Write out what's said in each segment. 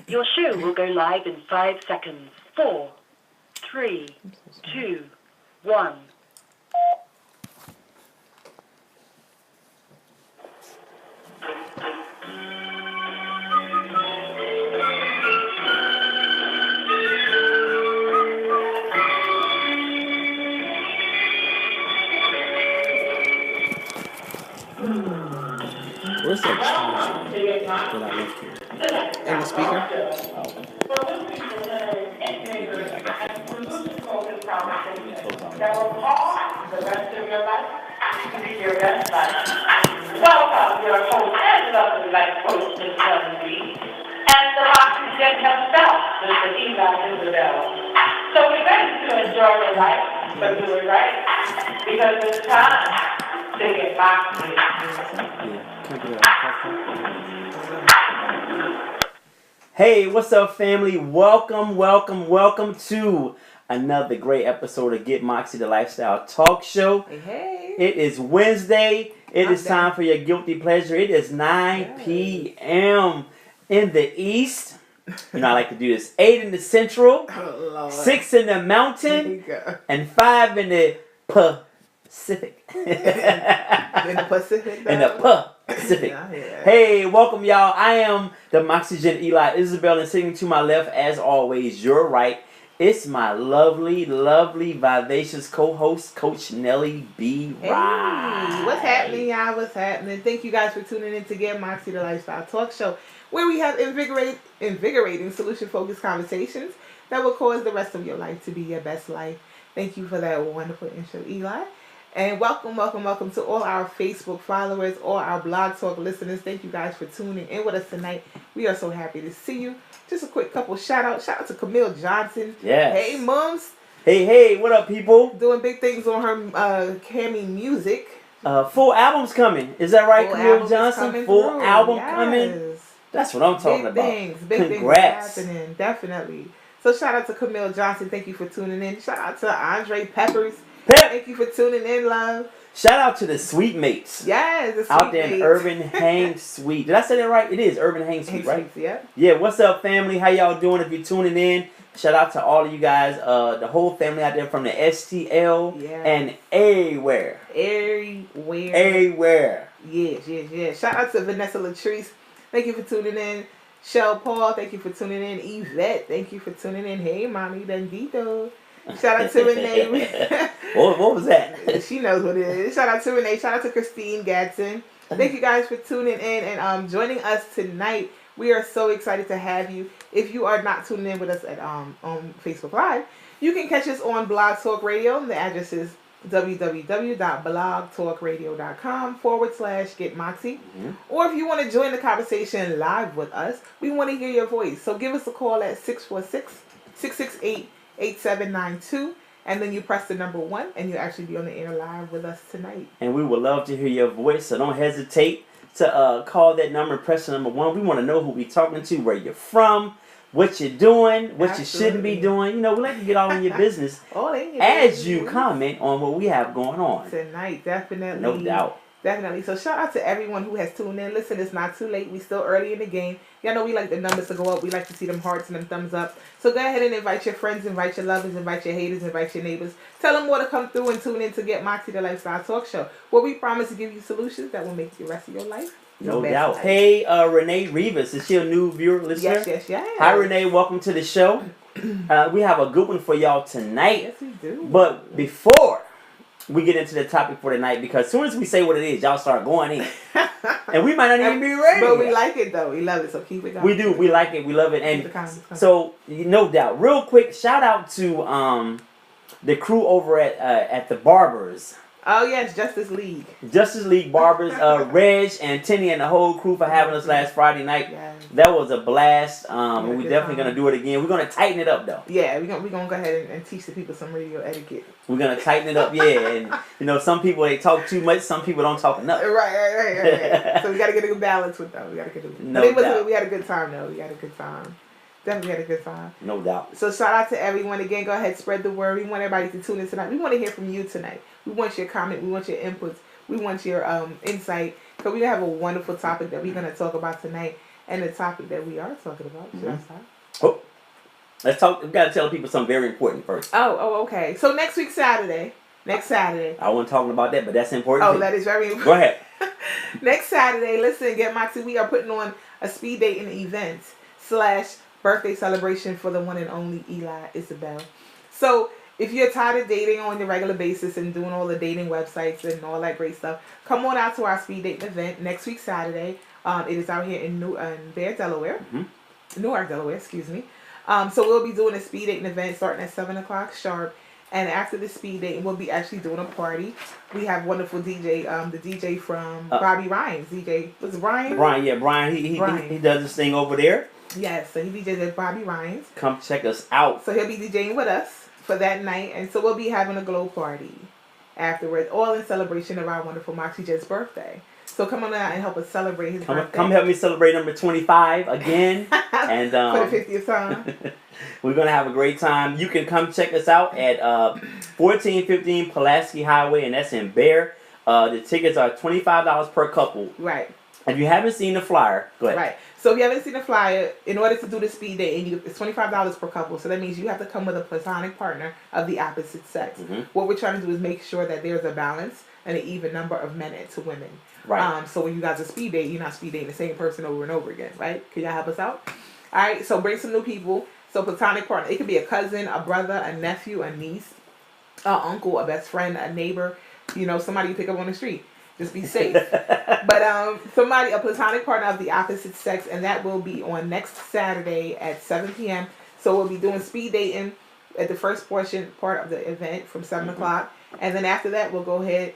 Your show will go live in 5 seconds. 4, 3, 2, 1. Where's that charger that I left here? In the speaker? Welcome, your host and lovely life coach, Ms. Helen B. And the oxygen himself, Mr. Eli Isabel. So we're ready to enjoy your life, but do it right. Because it's time to get moxie. Hey, what's up, family? Welcome to another great episode of Get Moxie, the Lifestyle Talk Show. Hey. It is Wednesday. It is time for your guilty pleasure. It is 9 p.m. in the East. You know, I like to do this. 8 in the Central, 6 in the Mountain, and 5 in the Pacific. In the Pacific? In the Pacific. Hey, welcome, y'all. I am the Moxygen Eli Isabel, and sitting to my left, as always, your right, it's my lovely, vivacious co-host, Coach Nelly Bwright. Hey, what's happening, y'all? What's happening? Thank you guys for tuning in to Get Moxie, the Lifestyle Talk Show, where we have invigorating, solution-focused conversations that will cause the rest of your life to be your best life. Thank you for that wonderful intro, Eli. And welcome to all our Facebook followers, all our Blog Talk listeners. Thank you guys for tuning in with us tonight. We are so happy to see you. Just a quick couple shout out to Camille Johnson. Yes. Hey, mums. Hey, what up, people? Doing big things on her Cammy music. Full album's coming. Is that right, Camille Johnson? Full album yes. coming? That's what I'm talking about. Big Congrats. things happening, definitely. So shout out to Camille Johnson. Thank you for tuning in. Shout out to Andre Peppers. Thank you for tuning in, love. Shout out to the Sweet Mates. Yes, the Sweet out there Mates. in Urban Hang Suite. Did I say that right? It is Urban Hang Suite, right? Yeah. Yeah, what's up, family? How y'all doing? If you're tuning in, shout out to all of you guys, the whole family out there from the STL and everywhere. Everywhere. Yes. Shout out to Vanessa Latrice. Thank you for tuning in. Shell Paul, thank you for tuning in. Yvette, thank you for tuning in. Hey, Mommy Bendito. Shout out to Renee. What was that? She knows what it is. Shout out to Renee. Shout out to Christine Gadsden. Thank you guys for tuning in and joining us tonight. We are so excited to have you. If you are not tuning in with us at on Facebook Live, you can catch us on Blog Talk Radio. The address is www.blogtalkradio.com/Get Moxie. Or if you want to join the conversation live with us, we want to hear your voice. So give us a call at 646-668-8792. And then you press the number 1 and you'll actually be on the air live with us tonight. And we would love to hear your voice, so don't hesitate to call that number, press the number 1. We want to know who we're talking to, where you're from, what you're doing, what you shouldn't be doing. You know, we like to get all in your business as you comment on what we have going on. Tonight, definitely. No doubt. Definitely. So shout out to everyone who has tuned in. Listen, it's not too late. We still early in the game. Y'all know we like the numbers to go up. We like to see them hearts and them thumbs up. So go ahead and invite your friends, invite your lovers, invite your haters, invite your neighbors. Tell them more to come through and tune in to Get Moxie, the Lifestyle Talk Show, where we promise to give you solutions that will make the rest of your life no doubt. Life. Hey, Renee Rivas. Is she a new viewer, listener? Yes. Hi, Renee. Welcome to the show. We have a good one for y'all tonight. Yes, we do. But before we get into the topic for tonight, because as soon as we say what it is, y'all start going in. And we might not even be ready. But we like it, though. We love it, so keep it going. We do. We like it. We love it. And so, no doubt. Real quick, shout out to the crew over at the Barbers. Oh, yes, Justice League Barbers, Reg and Tinny and the whole crew for having us last Friday night. Yes. That was a blast. And we're definitely going to do it again. We're going to tighten it up, though. Yeah, we're gonna go ahead and teach the people some radio etiquette. We're going to tighten it up, And, you know, some people, they talk too much. Some people don't talk enough. Right. So we got to get a good balance with them. We had a good time, though. We had a good time. Definitely had a good time. No doubt. So shout out to everyone. Again, go ahead, spread the word. We want everybody to tune in tonight. We want to hear from you tonight. We want your comment. We want your inputs. We want your insight. Because we're going to have a wonderful topic that we're going to talk about tonight. And the topic that we are talking about, should I start? Oh, let's talk. We got to tell people something very important first. Oh, okay. So next Saturday. I wasn't talking about that, but that's important. Oh, that is very important. Go ahead. Next Saturday, listen, Get Moxie, we are putting on a speed dating event / birthday celebration for the one and only Eli Isabel. So if you're tired of dating on a regular basis and doing all the dating websites and all that great stuff, come on out to our speed dating event next week Saturday. It is out here in Delaware. Newark, Delaware, excuse me. So we'll be doing a speed dating event starting at 7 o'clock sharp. And after the speed dating, we'll be actually doing a party. We have wonderful DJ, the DJ from Bobby Ryan's. DJ, was it Brian? Brian. He does this thing over there. Yes, so he DJs at Bobby Ryan's. Come check us out. So he'll be DJing with us for that night. And so we'll be having a glow party afterwards, all in celebration of our wonderful Moxie Jet's birthday. So come on out and help us celebrate his birthday. Come help me celebrate number 25 again. And for the 50th time. We're going to have a great time. You can come check us out at 1415 Pulaski Highway, and that's in Bear. The tickets are $25 per couple. Right. If you haven't seen the flyer, go ahead. Right. So if you haven't seen the flyer, in order to do the speed date, it's $25 per couple. So that means you have to come with a platonic partner of the opposite sex. What we're trying to do is make sure that there's a balance and an even number of men to women. Right. So when you guys are speed dating, you're not speed dating the same person over and over again, right? Can y'all help us out? All right. So bring some new people. So platonic partner. It could be a cousin, a brother, a nephew, a niece, an uncle, a best friend, a neighbor. You know, somebody you pick up on the street. Just be safe. But a platonic partner of the opposite sex, and that will be on next Saturday at 7 p.m. So we'll be doing speed dating at the first part of the event from 7 o'clock. And then after that, we'll go ahead,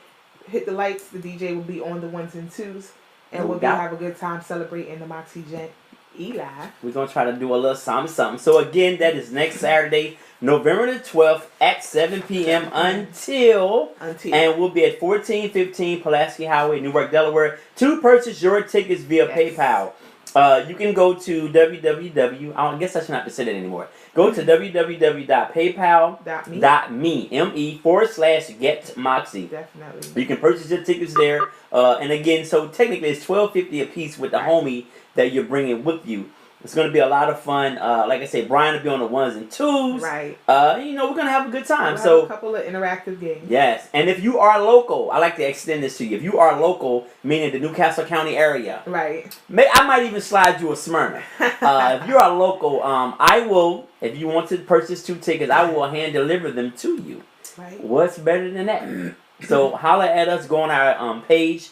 hit the lights. The DJ will be on the 1s and 2s. And we'll have a good time celebrating the Moxie Gent Eli. We're going to try to do a little something. So again, that is next Saturday, November the 12th at 7 p.m. until. And we'll be at 1415 Pulaski Highway, Newark, Delaware. To purchase your tickets via PayPal, you can go to www. I guess I should not have to say that anymore. Go to www.paypal.me/Get Moxie. Definitely. You can purchase your tickets there. And again, so technically it's $12.50 a piece with the homie that you're bringing with you. It's going to be a lot of fun. Like I said, Brian will be on the 1s and 2s. Right. We're going to have a good time. We'll have a couple of interactive games. Yes. And if you are local, I like to extend this to you. If you are local, meaning the Newcastle County area. Right. I might even slide you a Smyrna. If you are local, I will, if you want to purchase 2 tickets, I will hand deliver them to you. Right. What's better than that? So holler at us, go on our page,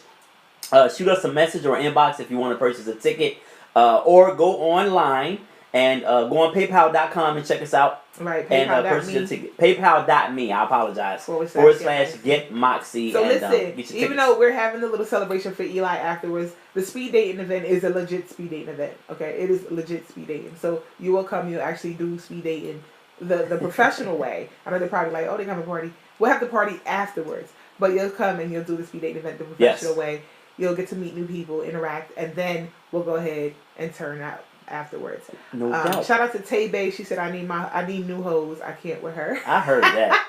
shoot us a message or inbox if you want to purchase a ticket. Or go online and go on PayPal.com and check us out. Right, and purchase your ticket. PayPal.me, I apologize. / Get Moxie. So and, listen, even though we're having a little celebration for Eli afterwards, the speed dating event is a legit speed dating event. Okay, it is legit speed dating. So you will come, you'll actually do speed dating the professional way. I know they're probably like, oh, they're going to have a party. We'll have the party afterwards. But you'll come and you'll do the speed dating event the professional way. You'll get to meet new people, interact, and then we'll go ahead and turn out afterwards. No doubt. Shout out to Tay Bay. She said, I need new hoes. I can't with her. I heard that.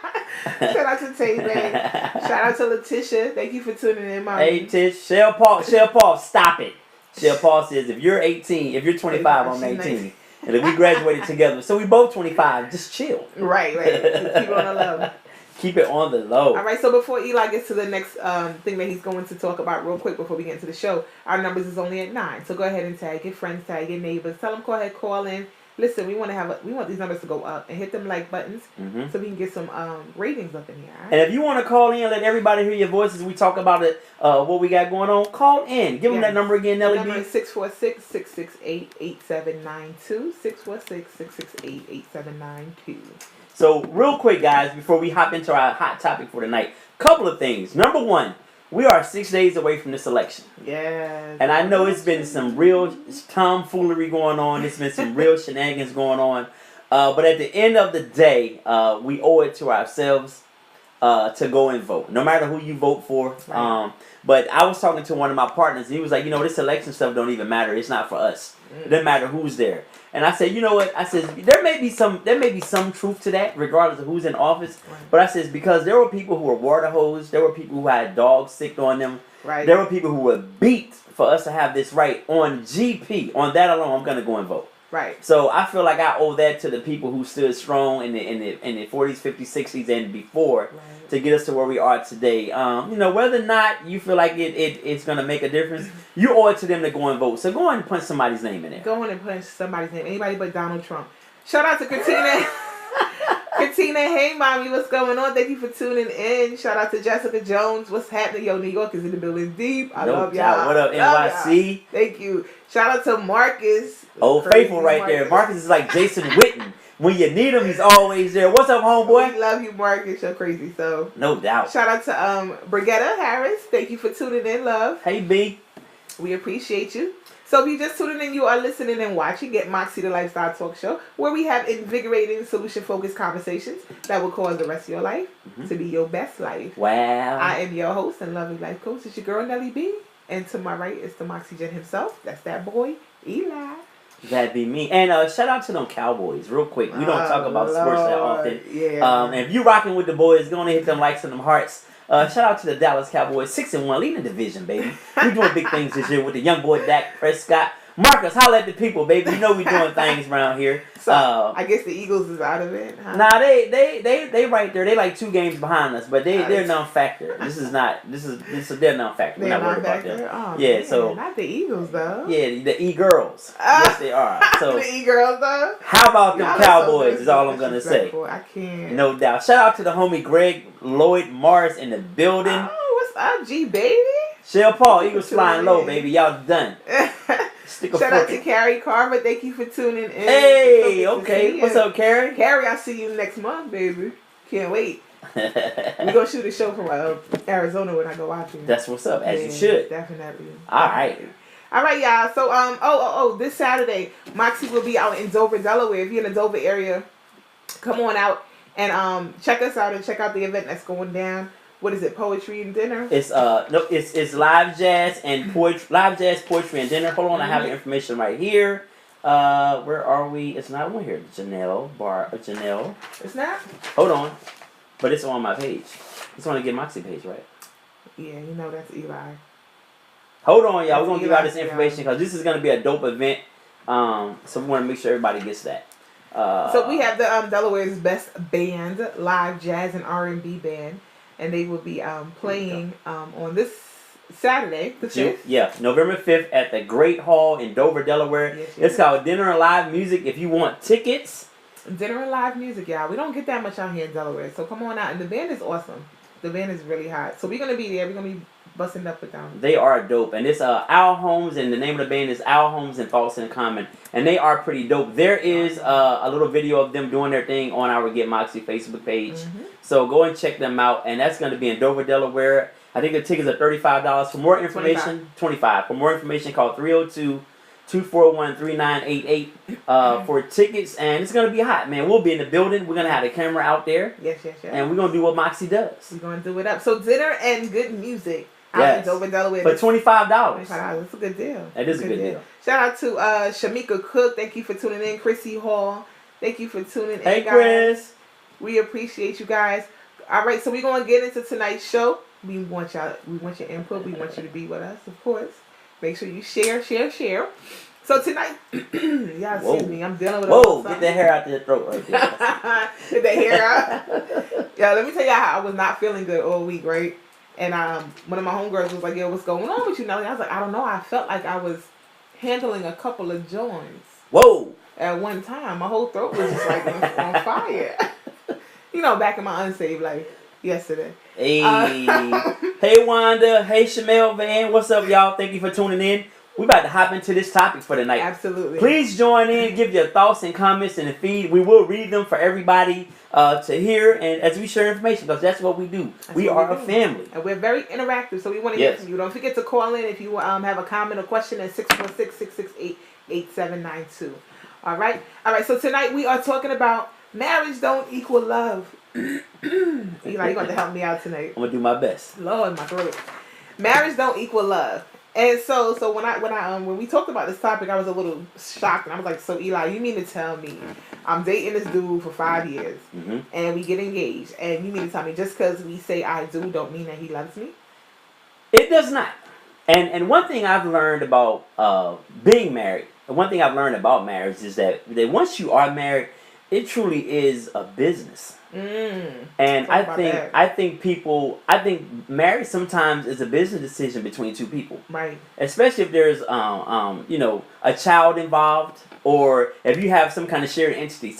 Shout out to Tay Bay. Shout out to Letitia. Thank you for tuning in, Mom. Hey, Tish. Shell Paul, stop it. Shell Paul says, if you're 18, if you're 25, I'm 18. And if we graduated together, so we both 25, just chill. Right. Just keep it on the low. Keep it on the low. All right, so before Eli gets to the next thing that he's going to talk about real quick before we get into the show, our numbers is only at 9. So go ahead and tag your friends, tag your neighbors. Tell them, go ahead, call in. Listen, we want these numbers to go up and hit them like buttons so we can get some ratings up in here. Right? And if you want to call in and let everybody hear your voices, we talk about it, what we got going on, call in. Give them that number again, Nelly. The number is 646-668-8792. 646-668-8792. So, real quick, guys, before we hop into our hot topic for tonight, couple of things. Number one, we are 6 days away from this election. Yes. And I know it's been some real tomfoolery going on. It's been some real shenanigans going on. But at the end of the day, we owe it to ourselves to go and vote, no matter who you vote for. Right. But I was talking to one of my partners, and he was like, this election stuff don't even matter. It's not for us. It doesn't matter who's there. And I said, you know what? I said, there may be some truth to that, regardless of who's in office. Right. But I said, because there were people who were water hosed, there were people who had dogs sicked on them, Right. There were people who were beat for us to have this right on GP. On that alone, I'm gonna go and vote. Right. So I feel like I owe that to the people who stood strong in the 40s, 50s, 60s, and before to get us to where we are today. Whether or not you feel like it's gonna make a difference, you owe it to them to go and vote. So go on and punch somebody's name in there. Go on and punch somebody's name. Anybody but Donald Trump. Shout out to Katina. Katina, hey mommy, what's going on? Thank you for tuning in. Shout out to Jessica Jones. What's happening? Yo, New York is in the building deep. I love y'all. What up, NYC? Thank you. Shout out to Marcus. Oh, faithful right there. Marcus is like Jason Witten. When you need him, he's always there. What's up, homeboy? We love you, Marcus. You're crazy, so. No doubt. Shout out to Brigetta Harris. Thank you for tuning in, love. Hey, B. We appreciate you. So if you just tuning in, you are listening and watching Get Moxie, the Lifestyle Talk Show, where we have invigorating, solution-focused conversations that will cause the rest of your life to be your best life. Wow. I am your host and lovely life coach. It's your girl, Nelly B. And to my right is the Moxie himself. That's that boy, Eli. That'd be me. And shout out to them Cowboys, real quick. We don't talk about sports that often. Yeah. And if you rocking with the boys, go on and hit them likes and them hearts. Shout out to the Dallas Cowboys, 6-1, leading the division, baby. We doing big things this year with the young boy Dak Prescott. Marcus, holla at the people, baby. You know we doing things around here. So I guess the Eagles is out of it. Huh? Nah, they right there. They like 2 games behind us, but they're non-factor. They're non-factor. We're not worried about them. Oh, Yeah, man, so not the Eagles though. Yeah, the E-girls. Yes, they are. So the E-girls though. How about them Y'all Cowboys? So is all I'm gonna say. I can't. No doubt. Shout out to the homie Greg Lloyd Morris in the building. Oh, what's up, G baby? Shell Paul, Eagles flying low, baby. Y'all done. Shout out to Carrie Carver. Thank you for tuning in. Hey, okay. What's up, Carrie? Carrie, I'll see you next month, baby. Can't wait. We're going to shoot a show from Arizona when I go watching. That's what's up, as you should. Definitely. All right, y'all. So, this Saturday, Moxie will be out in Dover, Delaware. If you're in the Dover area, come on out and check us out and check out the event that's going down. What is it? Poetry and dinner? It's it's live jazz and poetry and dinner. Hold on, I have the information right here. Where are we? It's not on here. Janelle. It's not? Hold on. But it's on my page. It's on the Get Moxie page, right? Yeah, you know that's Eli. Hold on, y'all. We're gonna give out this information because this is gonna be a dope event. So we want to make sure everybody gets that. So we have the Delaware's best band, live jazz and R&B band. And they will be playing on this Saturday, the 5th. Yeah, November 5th at the Great Hall in Dover, Delaware. Yes, it's called Dinner and Live Music. If you want tickets. Dinner and live music, y'all. We don't get that much out here in Delaware. So come on out. And the band is awesome. The band is really hot. So we're going to be there. We're going to be busting up with them. They are dope. And it's Owl Homes, and the name of the band is Owl Homes and Thoughts in Common. And they are pretty dope. There is a little video of them doing their thing on our Get Moxie Facebook page. So go and check them out. And that's going to be in Dover, Delaware. I think the tickets are $35. For more information, $25. For more information, call 302-241-3988 for tickets. And it's going to be hot, man. We'll be in the building. We're going to have the camera out there. Yes. And we're going to do what Moxie does. We're going to do it up. So dinner and good music. Yes. Out in Dover, Delaware. For $25. That's a good deal. That is a good deal. Shout out to Shamika Cook. Thank you for tuning in. Chrissy Hall. Thank you for tuning in, Hey, guys. Chris. We appreciate you guys. All right, so we're going to get into tonight's show. We want your input. We want you to be with us, of course. Make sure you share. So tonight, y'all excuse me, I'm dealing with get the hair out your throat right there. Get the hair out. Yeah, let me tell y'all how I was not feeling good all week, right? And one of my homegirls was like, yo, what's going on with you, Nelly? I was like, I don't know. I felt like I was handling a couple of joints. Whoa. At one time. My whole throat was just like on fire. Back in my unsaved life yesterday. Hey. Hey, Wanda. Hey, Shamel Van. What's up, y'all? Thank you for tuning in. We about to hop into this topic for tonight. Absolutely. Please join in, give your thoughts and comments in the feed. We will read them for everybody to hear, and as we share information, because that's what we do. We are a family. And we're very interactive, so we want to hear from you. Don't forget to call in if you have a comment or question at 646-668-8792. All right? So tonight we are talking about marriage don't equal love. Eli, you're going to help me out tonight. I'm going to do my best. Lord, my throat. Marriage don't equal love. And so when we talked about this topic, I was a little shocked, and I was like, so Eli, you mean to tell me I'm dating this dude for 5 years, and we get engaged, and you mean to tell me just because we say I do don't mean that he loves me? It does not. And one thing I've learned about being married, and one thing I've learned about marriage is that once you are married, it truly is a business. And I think marriage sometimes is a business decision between two people. Right. Especially if there's a child involved, or if you have some kind of shared entity.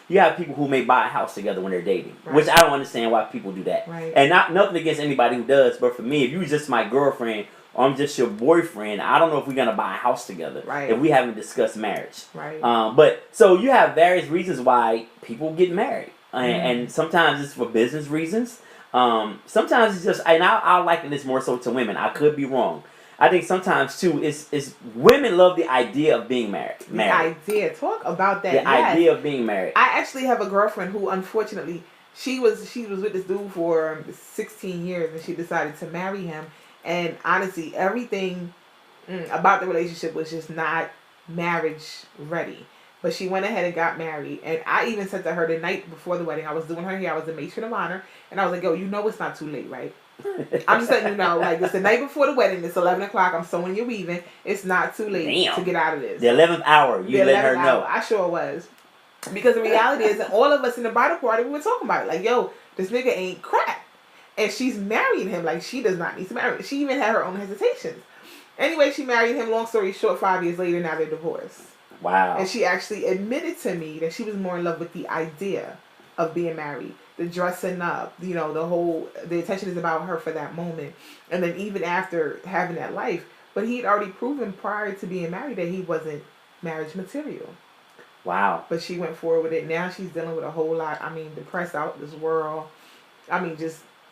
You have people who may buy a house together when they're dating, right. which I don't understand why people do that. Right. And nothing against anybody who does, but for me, if you were just my girlfriend or I'm just your boyfriend, I don't know if we're gonna buy a house together. Right. If we haven't discussed marriage. Right. But so you have various reasons why people get married. And sometimes it's for business reasons. Sometimes it's just, and I'll liken this more so to women. I could be wrong. I think sometimes too, it's women love the idea of being married. The idea. Talk about that. The idea of being married. I actually have a girlfriend who, unfortunately, she was with this dude for 16 years, and she decided to marry him. And honestly, everything about the relationship was just not marriage ready. But she went ahead and got married. And I even said to her the night before the wedding, I was doing her hair, I was the matron of honor. And I was like, yo, you know it's not too late, right? I'm just letting you know, like, it's the night before the wedding. It's 11 o'clock. I'm sewing your weaving. It's not too late to get out of this. The 11th hour. You let her know. I sure was. Because the reality is that all of us in the bridal party, we were talking about it. Like, yo, this nigga ain't crap. And she's marrying him. Like, she does not need to marry him. She even had her own hesitations. Anyway, she married him. Long story short, 5 years later, now they're divorced. Wow. And she actually admitted to me that she was more in love with the idea of being married. The dressing up, the attention is about her for that moment. And then even after having that life, but he'd already proven prior to being married that he wasn't marriage material. Wow. But she went forward with it. Now she's dealing with a whole lot. I mean, depressed out this world. I mean,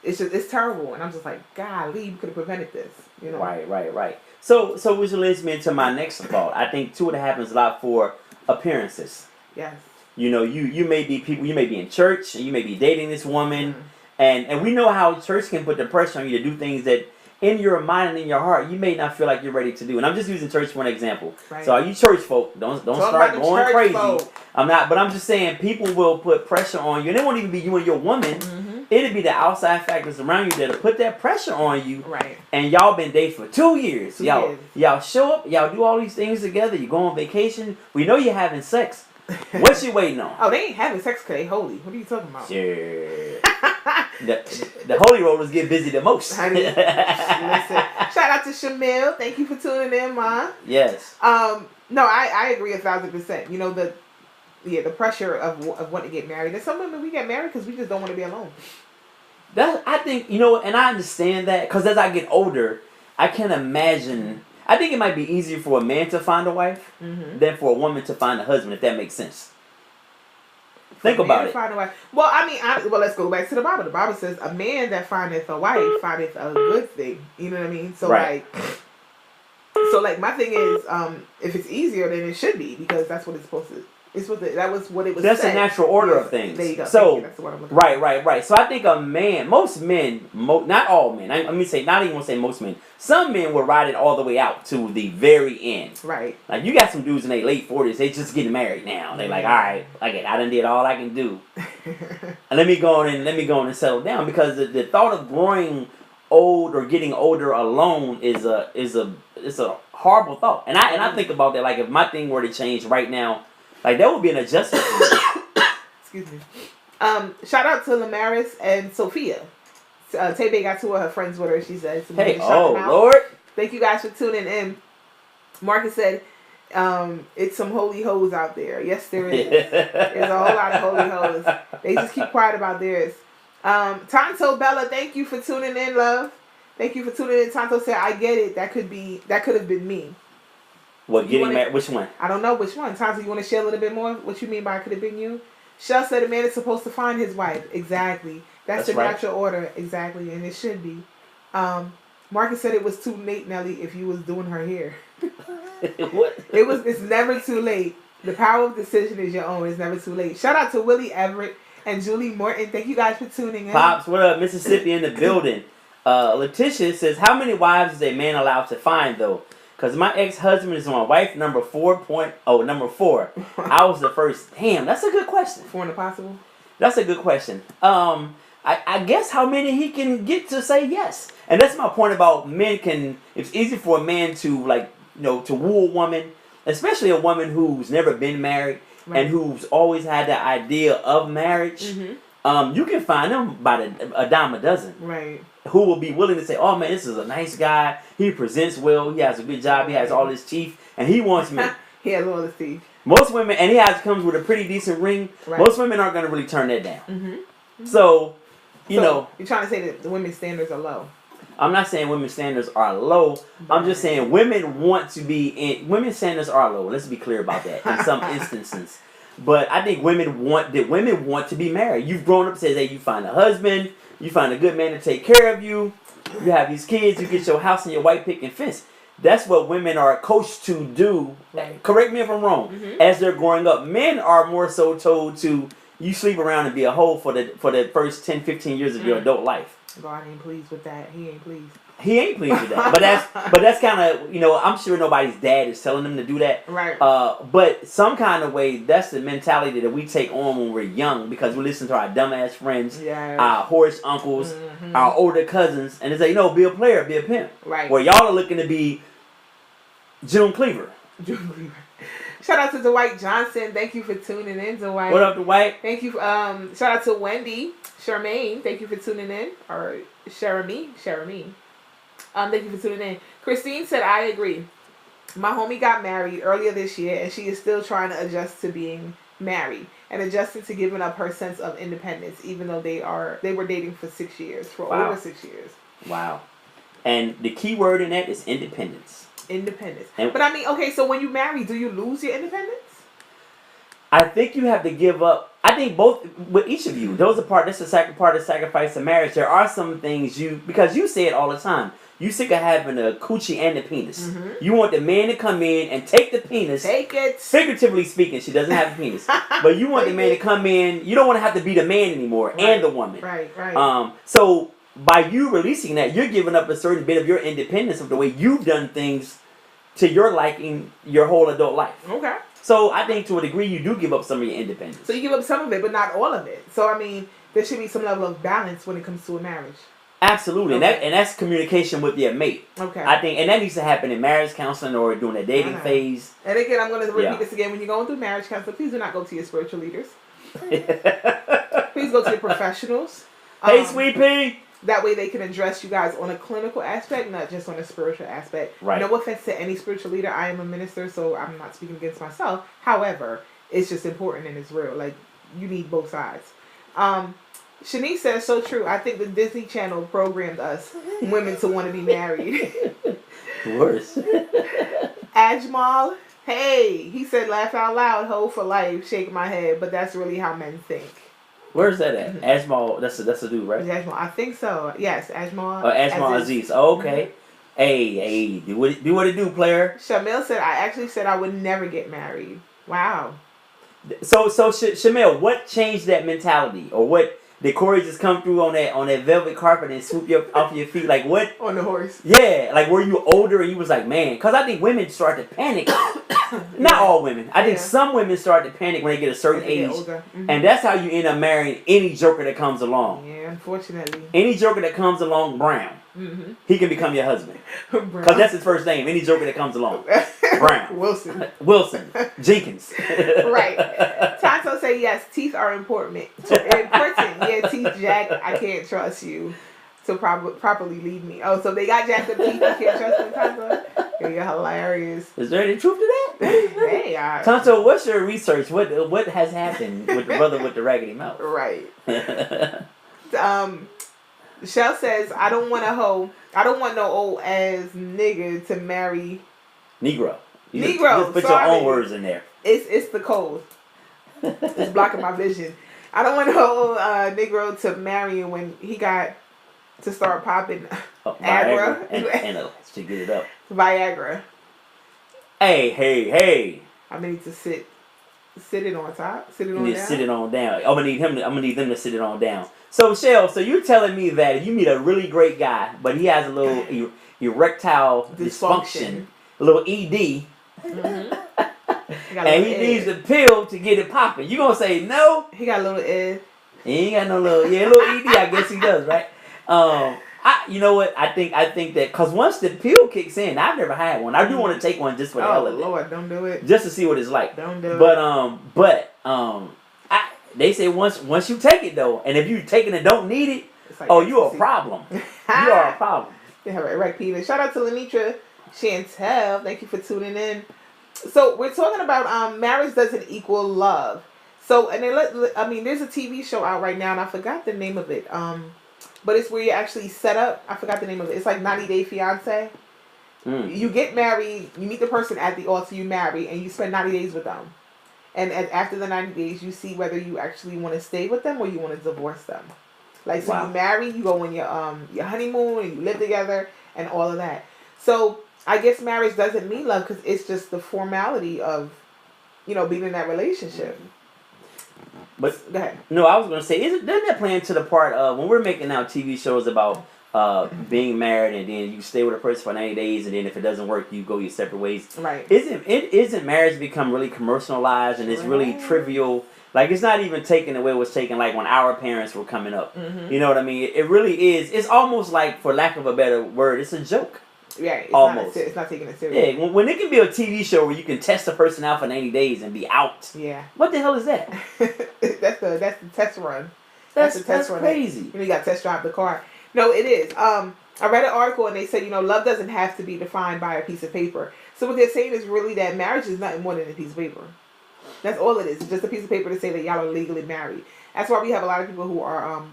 it's terrible. And I'm just like, golly, you could have prevented this. You know? Right. So which leads me into my next thought. I think too, it happens a lot for appearances. Yes. You know, you may be in church and you may be dating this woman, and we know how church can put the pressure on you to do things that in your mind and in your heart you may not feel like you're ready to do. And I'm just using church for an example. Right. So are you church folk? Don't start going crazy. Folk. I'm not, but I'm just saying people will put pressure on you, and it won't even be you and your woman. It'll be the outside factors around you that'll put that pressure on you. Right. And y'all been dating for 2 years. Y'all show up. Y'all do all these things together. You go on vacation. We know you're having sex. What you waiting on? Oh, they ain't having sex because they holy. What are you talking about? Sure. the holy rollers get busy the most. Honey, listen. Shout out to Shamil. Thank you for tuning in, Ma. Yes. No, I agree 1,000%. You know, the pressure of wanting to get married. And some women, we get married because we just don't want to be alone. I think, and I understand that, because as I get older, I can imagine. I think it might be easier for a man to find a wife than for a woman to find a husband, if that makes sense. Think about it. Find a wife. Well, I mean, let's go back to the Bible. The Bible says, a man that findeth a wife findeth a good thing. You know what I mean? So, my thing is, if it's easier, then it should be, because that's what it's supposed to. That was what it was. That's the natural order of things. There you go. So, that's what I'm looking for. Right. So I think a man, most men, not all men. Let me say, not even want to say most men. Some men will ride it all the way out to the very end. Right. Like, you got some dudes in their late 40s. They just getting married now. They like, all right, I done did all I can do. And let me go on and settle down, because the thought of growing old or getting older alone is a horrible thought. And I think about that. Like, if my thing were to change right now. Like, that would be an adjustment. Excuse me. Shout out to Lamaris and Sophia. Tebe got two of her friends with her. She said, "Hey, oh Lord! Thank you guys for tuning in." Marcus said, "It's some holy hoes out there." Yes, there is. There's a whole lot of holy hoes. They just keep quiet about theirs. Tonto Bella, thank you for tuning in, love. Thank you for tuning in. Tonto said, "I get it. That could have been me." What, getting married? Which one? I don't know which one. Tonto, you want to share a little bit more? What you mean by it could have been you? Shell said a man is supposed to find his wife. Exactly. That's the natural order. Exactly. And it should be. Marcus said it was too late, Nelly, if you was doing her hair. What? It's never too late. The power of decision is your own. It's never too late. Shout out to Willie Everett and Julie Morton. Thank you guys for tuning in. Pops, what up? Mississippi in the building. Letitia says, how many wives is a man allowed to find, though? Because my ex-husband is my wife number 4. Number 4. I was the first. Damn, that's a good question. 4 and a possible? That's a good question. I guess how many he can get to say yes. And that's my point about men can. It's easy for a man to like to woo a woman, especially a woman who's never been married and who's always had the idea of marriage. You can find them by a dime a dozen. Right. Who will be willing to say, "Oh man, this is a nice guy. He presents well. He has a good job. He has all his teeth, and he wants me." He has all his teeth. Most women, and comes with a pretty decent ring. Right. Most women aren't going to really turn that down. So, you know, you're trying to say that the women's standards are low. I'm not saying women's standards are low. I'm just saying women's standards are low. Let's be clear about that in some instances. But I think women want to be married. You've grown up, says, hey, you find a husband, you find a good man to take care of you, you have these kids, you get your house and your white picket fence. That's what women are coached to do. Right. Correct me if I'm wrong. As they're growing up, men are more so told to you sleep around and be a hoe for the first 10, 15 years of your adult life. God ain't pleased with that. He ain't pleased. He ain't pleased with that. But that's kind of, I'm sure nobody's dad is telling them to do that. Right. But some kind of way, that's the mentality that we take on when we're young because we listen to our dumbass friends, our horse uncles, our older cousins, and they say, be a player, be a pimp. Right. Where y'all are looking to be June Cleaver. June Cleaver. Shout out to Dwight Johnson. Thank you for tuning in, Dwight. What up, Dwight? Thank you. Shout out to Wendy Charmaine. Thank you for tuning in. Or Sharami. Thank you for tuning in. Christine said, I agree. My homie got married earlier this year, and she is still trying to adjust to being married and adjusting to giving up her sense of independence, even though they were dating for 6 years, over 6 years. Wow. And the key word in that is independence. Independence. But I mean, okay, so when you marry, do you lose your independence? I think you have to give up. I think both with each of you. That's the part of sacrifice of marriage. There are some things because you say it all the time. You sick of having a coochie and the penis. You want the man to come in and take the penis. Take it. Figuratively speaking, she doesn't have a penis. But you want the man to come in. You don't want to have to be the man anymore and the woman. Right. So by you releasing that, you're giving up a certain bit of your independence of the way you've done things to your liking your whole adult life. Okay. So I think to a degree you do give up some of your independence. So you give up some of it, but not all of it. So I mean, there should be some level of balance when it comes to a marriage. Absolutely, okay. and that's communication with your mate. Okay. I think, and that needs to happen in marriage counseling or during the dating phase. And again, I'm going to repeat this again. When you're going through marriage counseling, please do not go to your spiritual leaders. Please go to your professionals. Hey, Sweet Pea. That way they can address you guys on a clinical aspect, not just on a spiritual aspect. Right. No offense to any spiritual leader. I am a minister, so I'm not speaking against myself. However, it's just important and it's real. Like, you need both sides. Shanice says, so true. I think the Disney Channel programmed us women to want to be married. Worse. Ajmal, hey, he said, laugh out loud, hoe for life, shake my head, but that's really how men think. Where's that at? Ajmal, that's a dude, right? Ajmal, I think so. Yes, Ajmal. Ajmal Aziz. Oh, okay. Hey, do what it do, player. Shamil said, I actually said I would never get married. Wow. So Shamil, what changed that mentality, or what? Did Corey just come through on that velvet carpet and swoop you off your feet? Like what? On the horse. Yeah, like were you older and you was like, man? Because I think women start to panic. Not all women. I think some women start to panic when they get a certain age. And that's how you end up marrying any joker that comes along. Yeah, unfortunately. Any joker that comes along, Brown. He can become your husband. Because that's his first name. Any joker that comes along. Brown. Wilson. Jenkins. Right. Tonto say yes, teeth are important. Yeah, teeth jacked. I can't trust you to properly lead me. Oh, so they got jacked up teeth. You can't trust them, Tonto? Yeah, you're hilarious. Is there any truth to that? Hey, Tonto, what's your research? What has happened with the brother with the raggedy mouth? Right. Shell says, I don't want no old ass nigga to marry. Negro. Negro. Just put your own words in there. It's the cold. It's blocking my vision. I don't want no old Negro to marry when he got to start popping Viagra. And to get it up. Viagra. Hey. I need to sit it on top. Sit it on down. Sit it on down. I'm gonna need them to sit it on down. So Shell, you're telling me that if you meet a really great guy, but he has a little erectile dysfunction, a little ED, and he needs a pill to get it popping, you gonna say no? He got a little ed. He ain't got no little ED. I guess he does, right? You know what? I think that because once the pill kicks in, I've never had one. I do want to take one just for the hell of it. Oh Lord, don't do it. Just to see what it's like. Don't do it. They say once you take it though, and if you take it and don't need it, like you're a problem. You are a problem. Yeah, right, Peter. Shout out to Lenitra Chantel. Thank you for tuning in. So we're talking about marriage doesn't equal love. So and there's a TV show out right now, and I forgot the name of it. But it's where you actually set up. I forgot the name of it. It's like 90 Day Fiance. You get married, you meet the person at the altar, you marry, and you spend 90 days with them. And after the 90 days, you see whether you actually want to stay with them or you want to divorce them. Like, so you marry, you go on your honeymoon, and you live together, and all of that. So I guess marriage doesn't mean love because it's just the formality of, being in that relationship. But go ahead. No, I was going to say, doesn't that play into the part of when we're making now TV shows about being married and then you stay with a person for 90 days and then if it doesn't work, you go your separate ways. Right. Isn't marriage become really commercialized and it's really trivial? Like, it's not even taken the way it was taken, like, when our parents were coming up. Mm-hmm. You know what I mean? It really is. It's almost like, for lack of a better word, it's a joke. Yeah, it's almost. It's not taking it serious. Yeah, when it can be a TV show where you can test a person out for 90 days and be out. Yeah. What the hell is that? That's the test run. That's crazy. You got to test drive the car. No, it is. I read an article and they said, love doesn't have to be defined by a piece of paper. So what they're saying is really that marriage is nothing more than a piece of paper. That's all it is. It's just a piece of paper to say that y'all are legally married. That's why we have a lot of people who are,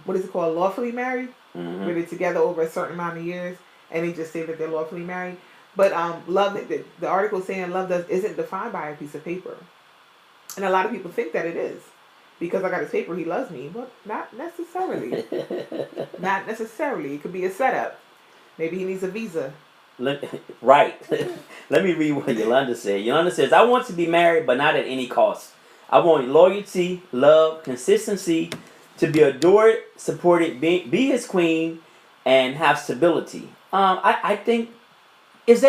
lawfully married? Mm-hmm. Where they're together over a certain amount of years. And they just say that they're lawfully married. But love, the article is saying love isn't defined by a piece of paper. And a lot of people think that it is. Because I got his paper, he loves me. But not necessarily. Not necessarily. It could be a setup. Maybe he needs a visa. Right. Let me read what Yolanda said. Yolanda says, I want to be married, but not at any cost. I want loyalty, love, consistency, to be adored, supported, be his queen, and have stability. I think that's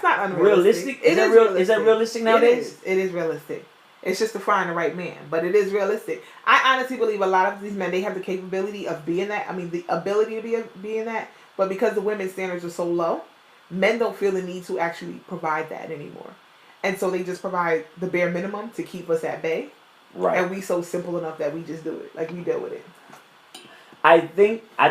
not unrealistic. Is that realistic nowadays? It is realistic. It's just to find the right man, but it is realistic. I honestly believe a lot of these men, they have the capability of being that. I mean, the ability to be in that, but because the women's standards are so low, men don't feel the need to actually provide that anymore, and so they just provide the bare minimum to keep us at bay. Right. And we so simple enough that we just do it, like we deal with it. I think I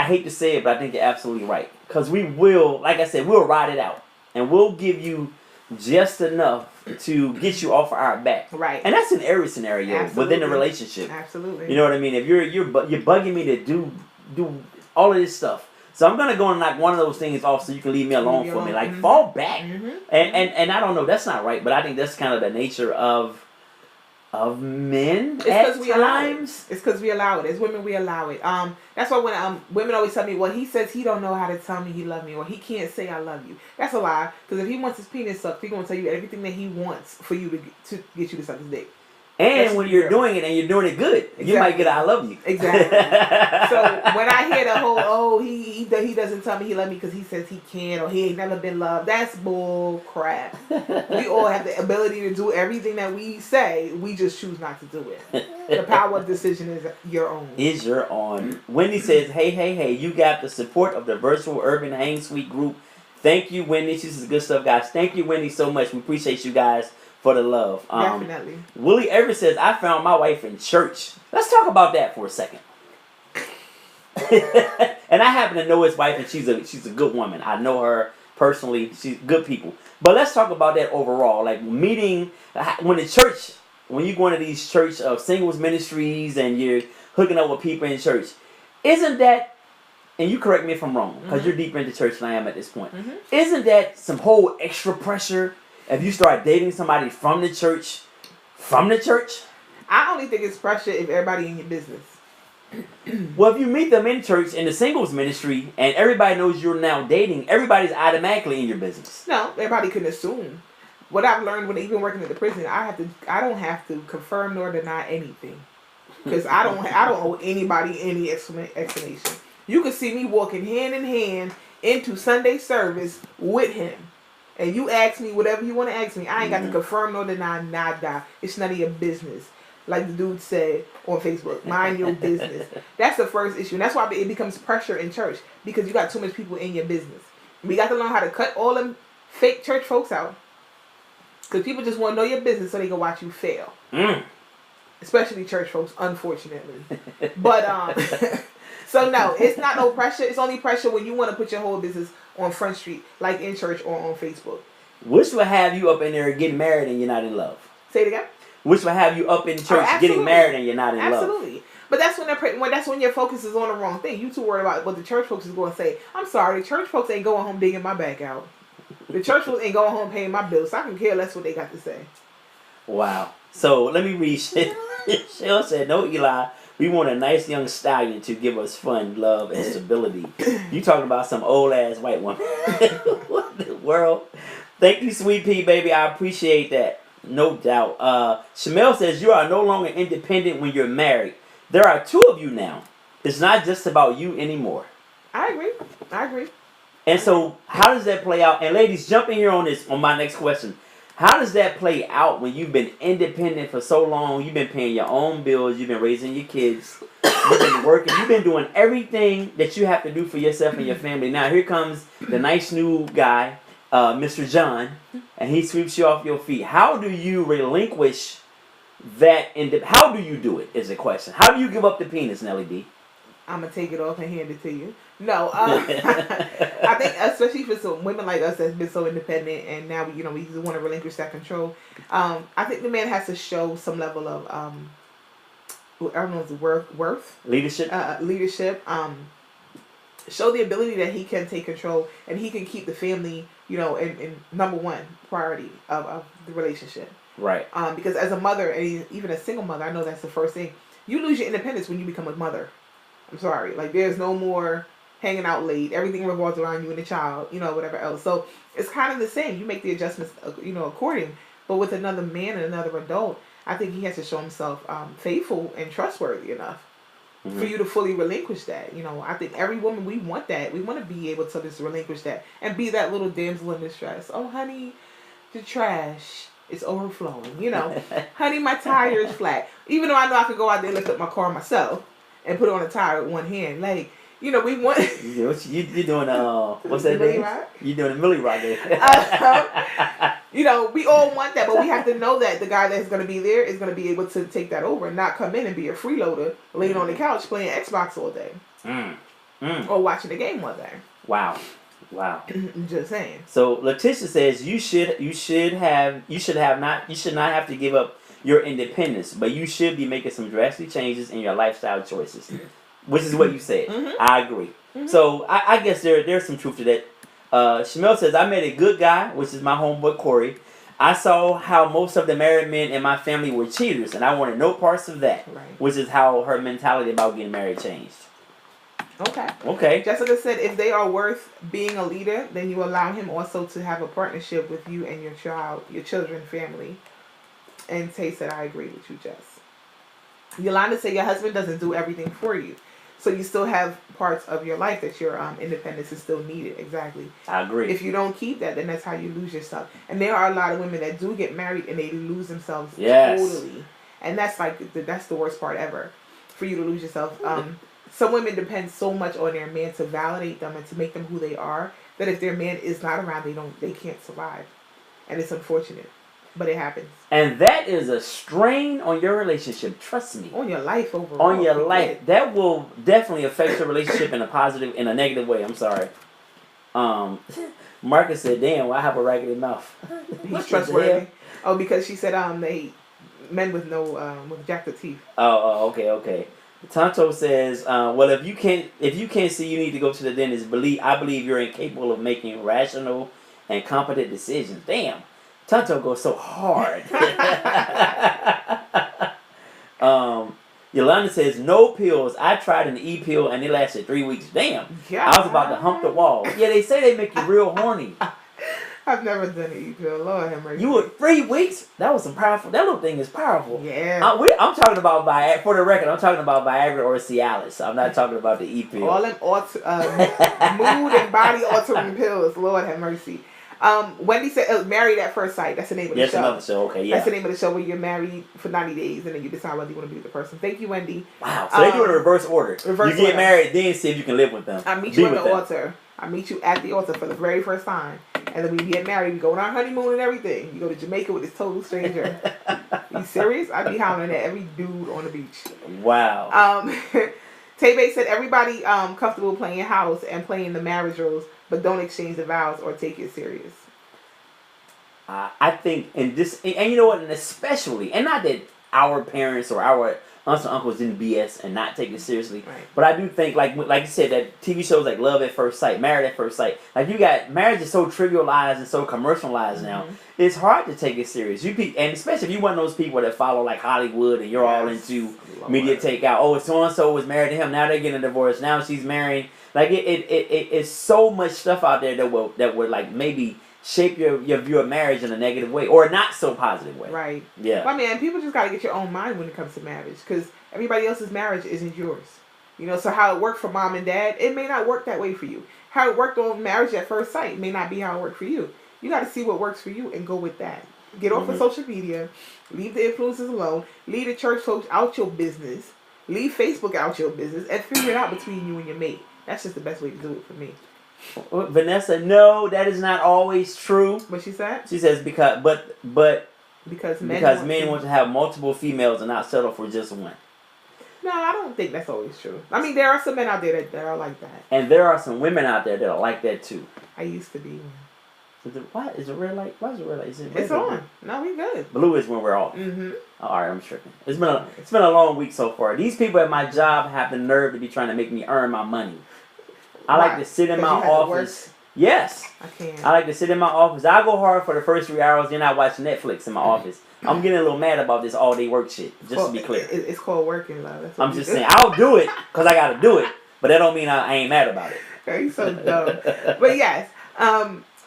hate to say it, but I think you're absolutely right. Because we will, like I said, we'll ride it out. And we'll give you just enough to get you off of our back. Right. And that's in every scenario within the relationship. Absolutely. You know what I mean? If you're bugging me to do all of this stuff. So I'm going to go and knock one of those things off so you can leave me alone for me. Like, fall back. Mm-hmm. And I don't know, that's not right. But I think that's kind of the nature of men at times. It's because we allow it. As women, we allow it. That's why when women always tell me, well, he says he don't know how to tell me he love me, or he can't say I love you. That's a lie. Because if he wants his penis sucked, he's gonna tell you everything that he wants for you to get you to suck his dick. And when you're doing it and you're doing it good, exactly. You might get I love you. Exactly. So when I hear the whole, he doesn't tell me he love me because he says he can or he ain't never been loved, that's bull crap. We all have the ability to do everything that we say. We just choose not to do it. The power of decision is your own. Is your own. Wendy says, hey, you got the support of the Virtual Urban Hang Suite group. Thank you, Wendy. This is good stuff, guys. Thank you, Wendy, so much. We appreciate you guys for the love. Definitely. Willie Everett says, I found my wife in church. Let's talk about that for a second. And I happen to know his wife, and she's a good woman. I know her personally. She's good people. But let's talk about that overall. Like meeting, when you go into these church of singles ministries and you're hooking up with people in church, isn't that, and you correct me if I'm wrong, because you're deeper into church than I am at this point, isn't that some whole extra pressure if you start dating somebody from the church? I only think it's pressure if everybody in your business. Well, if you meet them in church in the singles ministry and everybody knows you're now dating, everybody's automatically in your business. No, everybody can assume. What I've learned when even working at the prison, I don't have to confirm nor deny anything, because I don't owe anybody any explanation. You can see me walking hand in hand into Sunday service with him. And you ask me whatever you want to ask me. I ain't got to confirm nor deny nada. It's none of your business. like the dude said on Facebook. Mind your business. That's the first issue. And that's why it becomes pressure in church, because you got too much people in your business. We got to learn how to cut all them fake church folks out, because people just want to know your business so they can watch you fail. Especially church folks, unfortunately. But so no, it's not no pressure. It's only pressure when you want to put your whole business on Front Street, like in church or on Facebook. Which will have you up in there getting married and you're not in love? Say it again. Which will have you up in church getting married and you're not in love? Absolutely. But that's when your focus is on the wrong thing. You too worried about what the church folks is going to say. I'm sorry, the church folks ain't going home digging my back out. The church folks ain't going home paying my bills, so I can care less what they got to say. Wow. So let me read. Shell said, "No, Eli, we want a nice young stallion to give us fun, love, and stability." You talking about some old ass white woman? What the world? Thank you, sweet pea, baby. I appreciate that. No doubt. Shamel says, "You are no longer independent when you're married. There are two of you now. It's not just about you anymore." I agree. And so, how does that play out? And ladies, jump in here on my next question. How does that play out when you've been independent for so long? You've been paying your own bills. You've been raising your kids. You've been working. You've been doing everything that you have to do for yourself and your family. Now, here comes the nice new guy, Mr. John, and he sweeps you off your feet. How do you relinquish that? How do you do it is the question. How do you give up the penis, Nelly B? I'm going to take it off and hand it to you. No, I think especially for some women like us that's been so independent and now we want to relinquish that control. I think the man has to show some level of I don't know, worth leadership. Show the ability that he can take control and he can keep the family, in number one priority of the relationship. Right. Because as a mother, and even a single mother, I know that's the first thing. You lose your independence when you become a mother. I'm sorry. Like, there's no more hanging out late. Everything revolves around you and the child, whatever else. So it's kind of the same. You make the adjustments, according. But with another man and another adult, I think he has to show himself faithful and trustworthy enough for you to fully relinquish that. I think every woman, we want that. We want to be able to just relinquish that and be that little damsel in distress. Oh, honey, the trash is overflowing. Honey, my tire is flat. Even though I know I could go out there and lift up my car myself and put on a tire with one hand. Like, we want... You're doing, what's that name? You're doing a Millie Rock there. We all want that, but we have to know that the guy that's going to be there is going to be able to take that over and not come in and be a freeloader laying on the couch playing Xbox all day. Or watching the game all day. Wow. I'm just saying. So Letitia says you should not have to give up your independence, but you should be making some drastic changes in your lifestyle choices, which is what you said. I agree. So I guess there's some truth to that. Shamel says, I met a good guy, which is my homeboy Corey. I saw how most of the married men in my family were cheaters, and I wanted no parts of that, which is how her mentality about getting married changed. Okay. Jessica said, if they are worth being a leader, then you allow him also to have a partnership with you and your children, family. And Tay said, I agree with you, Jess. Yolanda said, your husband doesn't do everything for you. So you still have parts of your life that your independence is still needed. Exactly. I agree. If you don't keep that, then that's how you lose yourself. And there are a lot of women that do get married and they lose themselves totally. And that's that's the worst part ever, for you to lose yourself. Some women depend so much on their man to validate them and to make them who they are, that if their man is not around, they can't survive. And it's unfortunate. But it happens. And that is a strain on your relationship. Trust me. On your life overall. On your life. That will definitely affect your relationship in a negative way. I'm sorry. Marcus said, damn, well, I have a raggedy mouth. He's trustworthy. Oh, because she said they men with with jacked up teeth. Oh, okay. Tonto says, well, if you can't see you need to go to the dentist, I believe you're incapable of making rational and competent decisions. Damn. Tonto goes so hard. Yolanda says, no pills. I tried an E-pill and it lasted 3 weeks. Damn. Yeah. I was about to hump the wall. Yeah, they say they make you real horny. I've never done an E-pill. Lord have mercy. You were 3 weeks? That was some powerful. That little thing is powerful. Yeah. I'm talking about for the record, I'm talking about Viagra or Cialis. I'm not talking about the E-pill. All them mood and body altering pills. Lord have mercy. Wendy said, "Married at First Sight." That's the name of the Yes, show. another show. Okay, yeah. That's the name of the show where you're married for 90 days and then you decide whether you want to be with the person. Thank you, Wendy. Wow. So they do it in reverse order. Reverse you get order. married, then see if you can live with them. I meet you at the altar. I meet you at the altar for the very first time. And then we get married. We go on our honeymoon and everything. You go to Jamaica with this total stranger. You serious? I'd be hollering at every dude on the beach. Wow. Tay-Bay said everybody comfortable playing house and playing the marriage roles, but don't exchange the vows or take it serious. I think and you know what, and especially, and not that our parents or our aunts and uncles didn't BS and not take it seriously, right. But I do think, like you said, that TV shows like Love at First Sight, Married at First Sight, like you got, marriage is so trivialized and so commercialized now, it's hard to take it serious. And especially if you one of those people that follow like Hollywood and you're all into media takeout. Oh, so and so was married to him, now they're getting a divorce, now she's married. Like it's so much stuff out there that would like maybe shape your view of marriage in a negative way or not so positive way. Right. Yeah. Well, I mean, people just got to get your own mind when it comes to marriage, because everybody else's marriage isn't yours. You know, so how it worked for mom and dad, it may not work that way for you. How it worked on Marriage at First Sight may not be how it worked for you. You got to see what works for you and go with that. Get off of social media. Leave the influencers alone. Leave the church folks out your business. Leave Facebook out your business and figure it out between you and your mate. That's just the best way to do it for me. Vanessa, no, that is not always true. What she said? She says because men want to have multiple females and not settle for just one. No, I don't think that's always true. I mean, there are some men out there that are like that. And there are some women out there that are like that too. I used to be. Why is it red light? Why is it red light? It's on. No, we good. Blue is when we're off. Mm-hmm. All right, I'm tripping. It's been a long week so far. These people at my job have the nerve to be trying to make me earn my money. I like to sit in my office. Yes. I can't. I like to sit in my office. I go hard for the first 3 hours, then I watch Netflix in my office. I'm getting a little mad about this all day work shit, just to be clear. It's called working, love. I'm just saying, I'll do it because I got to do it, but that don't mean I ain't mad about it. You're so dumb. But yes,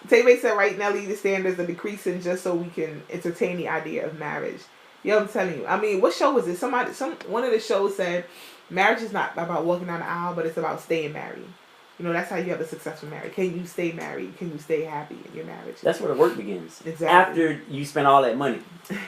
Tay-Bay said right now the standards are decreasing just so we can entertain the idea of marriage. Yo, I'm telling you. I mean, what show was it? One of the shows said marriage is not about walking down the aisle, but it's about staying married. You know, that's how you have a successful marriage. Can you stay married? Can you stay happy in your marriage? That's where the work begins. Exactly. After you spend all that money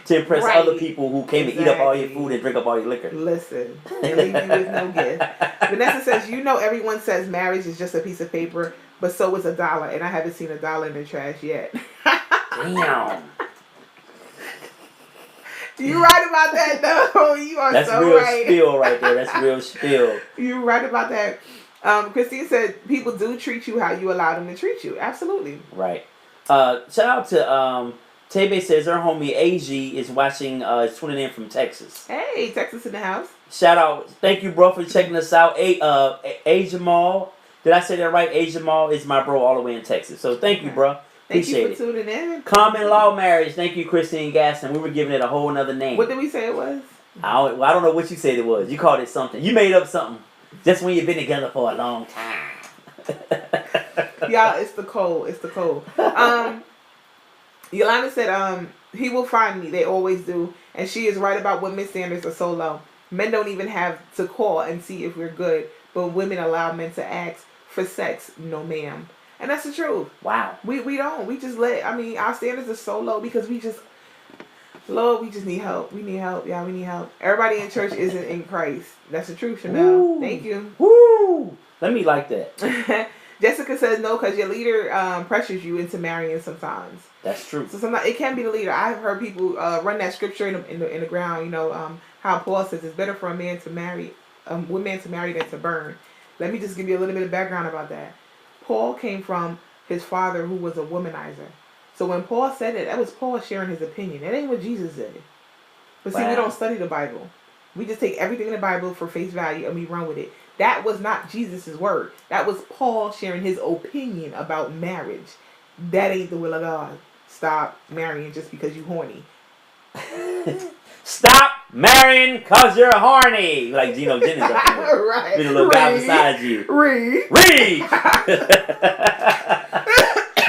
to impress other people who came to eat up all your food and drink up all your liquor. Listen, and leave you with no gift. Vanessa says, you know, everyone says marriage is just a piece of paper, but so is $1, and I haven't seen $1 in the trash yet. Damn. You right about that, though. You are That's so real right. spill right there. That's real spill. You're right about that. Christine said people do treat you how you allow them to treat you. Absolutely. Right. Shout out to Tay-Bay says her homie AG is watching, tuning in from Texas. Hey, Texas in the house. Shout out. Thank you, bro, for checking us out. A Jamal. Did I say that right? A Jamal is my bro all the way in Texas. So thank you, bro. Appreciate Thank you for tuning in. Common law marriage. Thank you, Christine Gaston. We were giving it a whole nother name. What did we say it was? I don't know what you said it was. You called it something. You made up something. Just when you've been together for a long time. Y'all, it's the cold. It's the cold. Yolanda said, he will find me. They always do. And she is right about women's standards are so low. Men don't even have to call and see if we're good. But women allow men to ask for sex. No, ma'am. And that's the truth. Wow. We don't. We just our standards are so low because Lord, we just need help. We need help. Yeah, we need help. Everybody in church isn't in Christ. That's the truth, Chanel. Woo. Thank you. Woo! Let me like that. Jessica says no because your leader pressures you into marrying sometimes. That's true. So sometimes it can be the leader. I've heard people run that scripture in the ground. You know how Paul says it's better for a man to marry, women to marry than to burn. Let me just give you a little bit of background about that. Paul came from his father who was a womanizer. So when Paul said it, that was Paul sharing his opinion. That ain't what Jesus said. But see, we don't study the Bible. We just take everything in the Bible for face value and we run with it. That was not Jesus' word. That was Paul sharing his opinion about marriage. That ain't the will of God. Stop marrying just because you horny. Stop marrying because you're horny. Like Gino Jennings up there. Right. Be the little guy beside you. Read.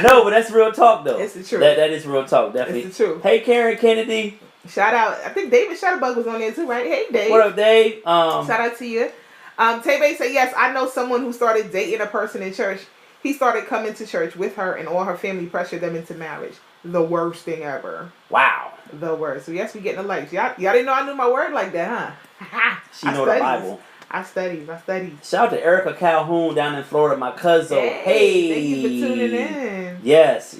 No, but that's real talk, though. It's the truth. That is real talk, definitely. It's the truth. Hey, Karen Kennedy. Shout out. I think David Shutterbug was on there too, right? Hey, Dave. What up, Dave? Shout out to you. Tay-Bay said, yes, I know someone who started dating a person in church. He started coming to church with her, and all her family pressured them into marriage. The worst thing ever. Wow. The worst. So yes, we getting the likes. Y'all didn't know I knew my word like that, huh? She know the Bible. I studied. Shout out to Erica Calhoun down in Florida, my cousin. Hey. Thank you for tuning in. Yes.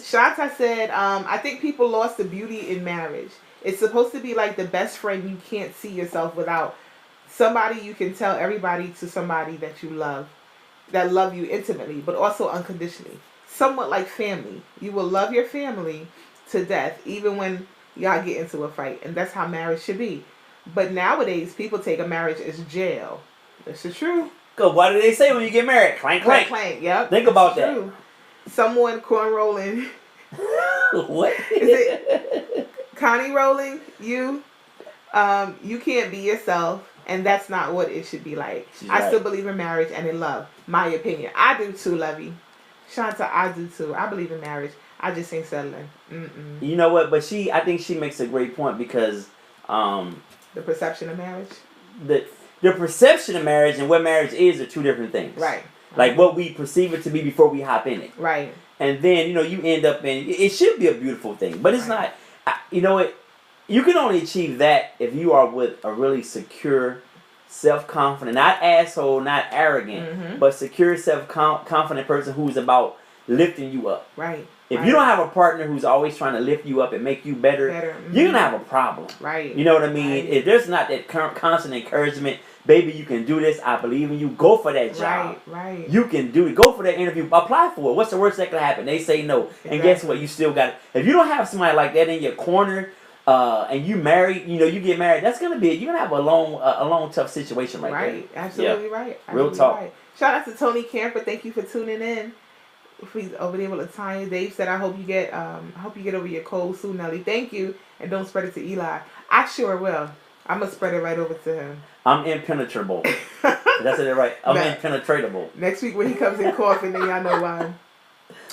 Shanta said, I think people lost the beauty in marriage. It's supposed to be like the best friend you can't see yourself without. Somebody you can tell everybody to somebody that you love. That love you intimately, but also unconditionally. Somewhat like family. You will love your family to death, even when y'all get into a fight. And that's how marriage should be. But nowadays, people take a marriage as jail. This is true. Good. What do they say when you get married? Clank, clank. Clank, yep. Think about that. Someone corn rolling. What? Is it Connie rolling? You can't be yourself. And that's not what it should be like. I still believe in marriage and in love. My opinion. I do too, Lovey. Shanta, I do too. I believe in marriage. I just ain't settling. Mm-mm. You know what? But I think she makes a great point because the perception of marriage. The perception of marriage and what marriage is are two different things. Right. Like what we perceive it to be before we hop in it. Right. And then you end up in it should be a beautiful thing, but it's not. You know what? You can only achieve that if you are with a really secure, self-confident, not asshole, not arrogant, but secure, self-confident person who's about lifting you up. Right. If you don't have a partner who's always trying to lift you up and make you better. You're going to have a problem. Right. You know what I mean? Right. If there's not that constant encouragement, baby, you can do this. I believe in you. Go for that job. Right. You can do it. Go for that interview. Apply for it. What's the worst that could happen? They say no. Exactly. And guess what? You still got it. If you don't have somebody like that in your corner, and you marry, you get married, that's gonna be you're gonna have a long tough situation right there. Absolutely right. Real talk. Right. Shout out to Tony Camper. Thank you for tuning in. He's over there with Latanya. Dave said, I hope you get over your cold soon, Nelly. Thank you, and don't spread it to Eli. I sure will. I'm gonna spread it right over to him. I'm impenetrable. That's it right. I'm impenetratable. Next week when he comes in coughing, then y'all know why.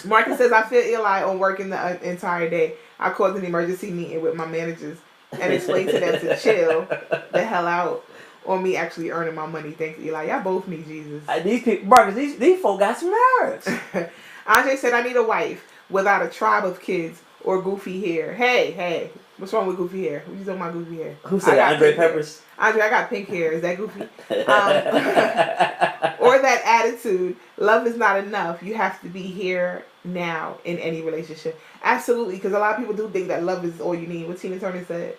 Marcus says, I feel Eli on working the entire day. I called an emergency meeting with my managers and explained to them to chill the hell out on me actually earning my money. Thanks, Eli. Y'all both need Jesus. These people, Marcus, these folk got some nerves. Andre said, I need a wife without a tribe of kids or goofy hair. Hey, what's wrong with goofy hair? What you talking about goofy hair? Who said that? Andre Peppers? Andre, I got pink hair. Is that goofy? Or that attitude. Love is not enough. You have to be here now in any relationship. Absolutely, because a lot of people do think that love is all you need. What Tina Turner said.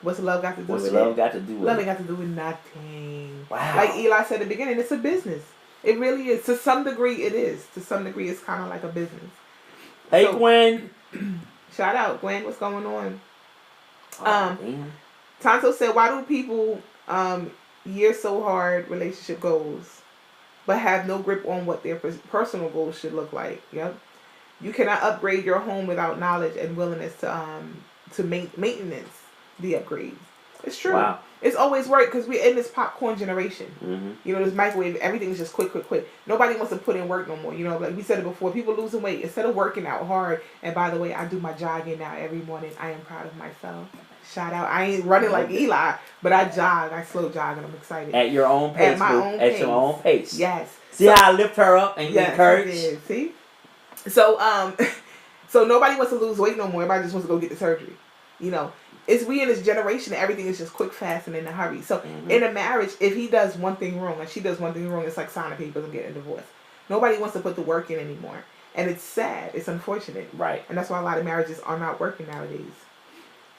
What's love got to do with it? What's love got to do with it? Love ain't got to do with nothing. Wow. Like Eli said at the beginning, it's a business. It really is. To some degree, it is. To some degree, it's kind of like a business. Hey, so, Gwen. Shout out, Gwen. What's going on? Tonto said, why do people year so hard relationship goals, but have no grip on what their personal goals should look like? Yep. You cannot upgrade your home without knowledge and willingness to maintenance the upgrades. It's true. Wow. It's always work because we're in this popcorn generation. Mm-hmm. This microwave, everything is just quick. Nobody wants to put in work no more. Like we said it before, people losing weight instead of working out hard. And by the way, I do my jogging now every morning. I am proud of myself. Shout out. I ain't running like Eli, but I jog. I slow jog and I'm excited. At your own pace. At my own pace. At your own pace. Yes. See how I lift her up and encourage? See? So nobody wants to lose weight no more. Everybody just wants to go get the surgery. It's we in this generation, everything is just quick, fast, and in a hurry. So in a marriage, if he does one thing wrong and she does one thing wrong, it's like signing papers and getting a divorce. Nobody wants to put the work in anymore. And it's sad. It's unfortunate. Right. And that's why a lot of marriages are not working nowadays.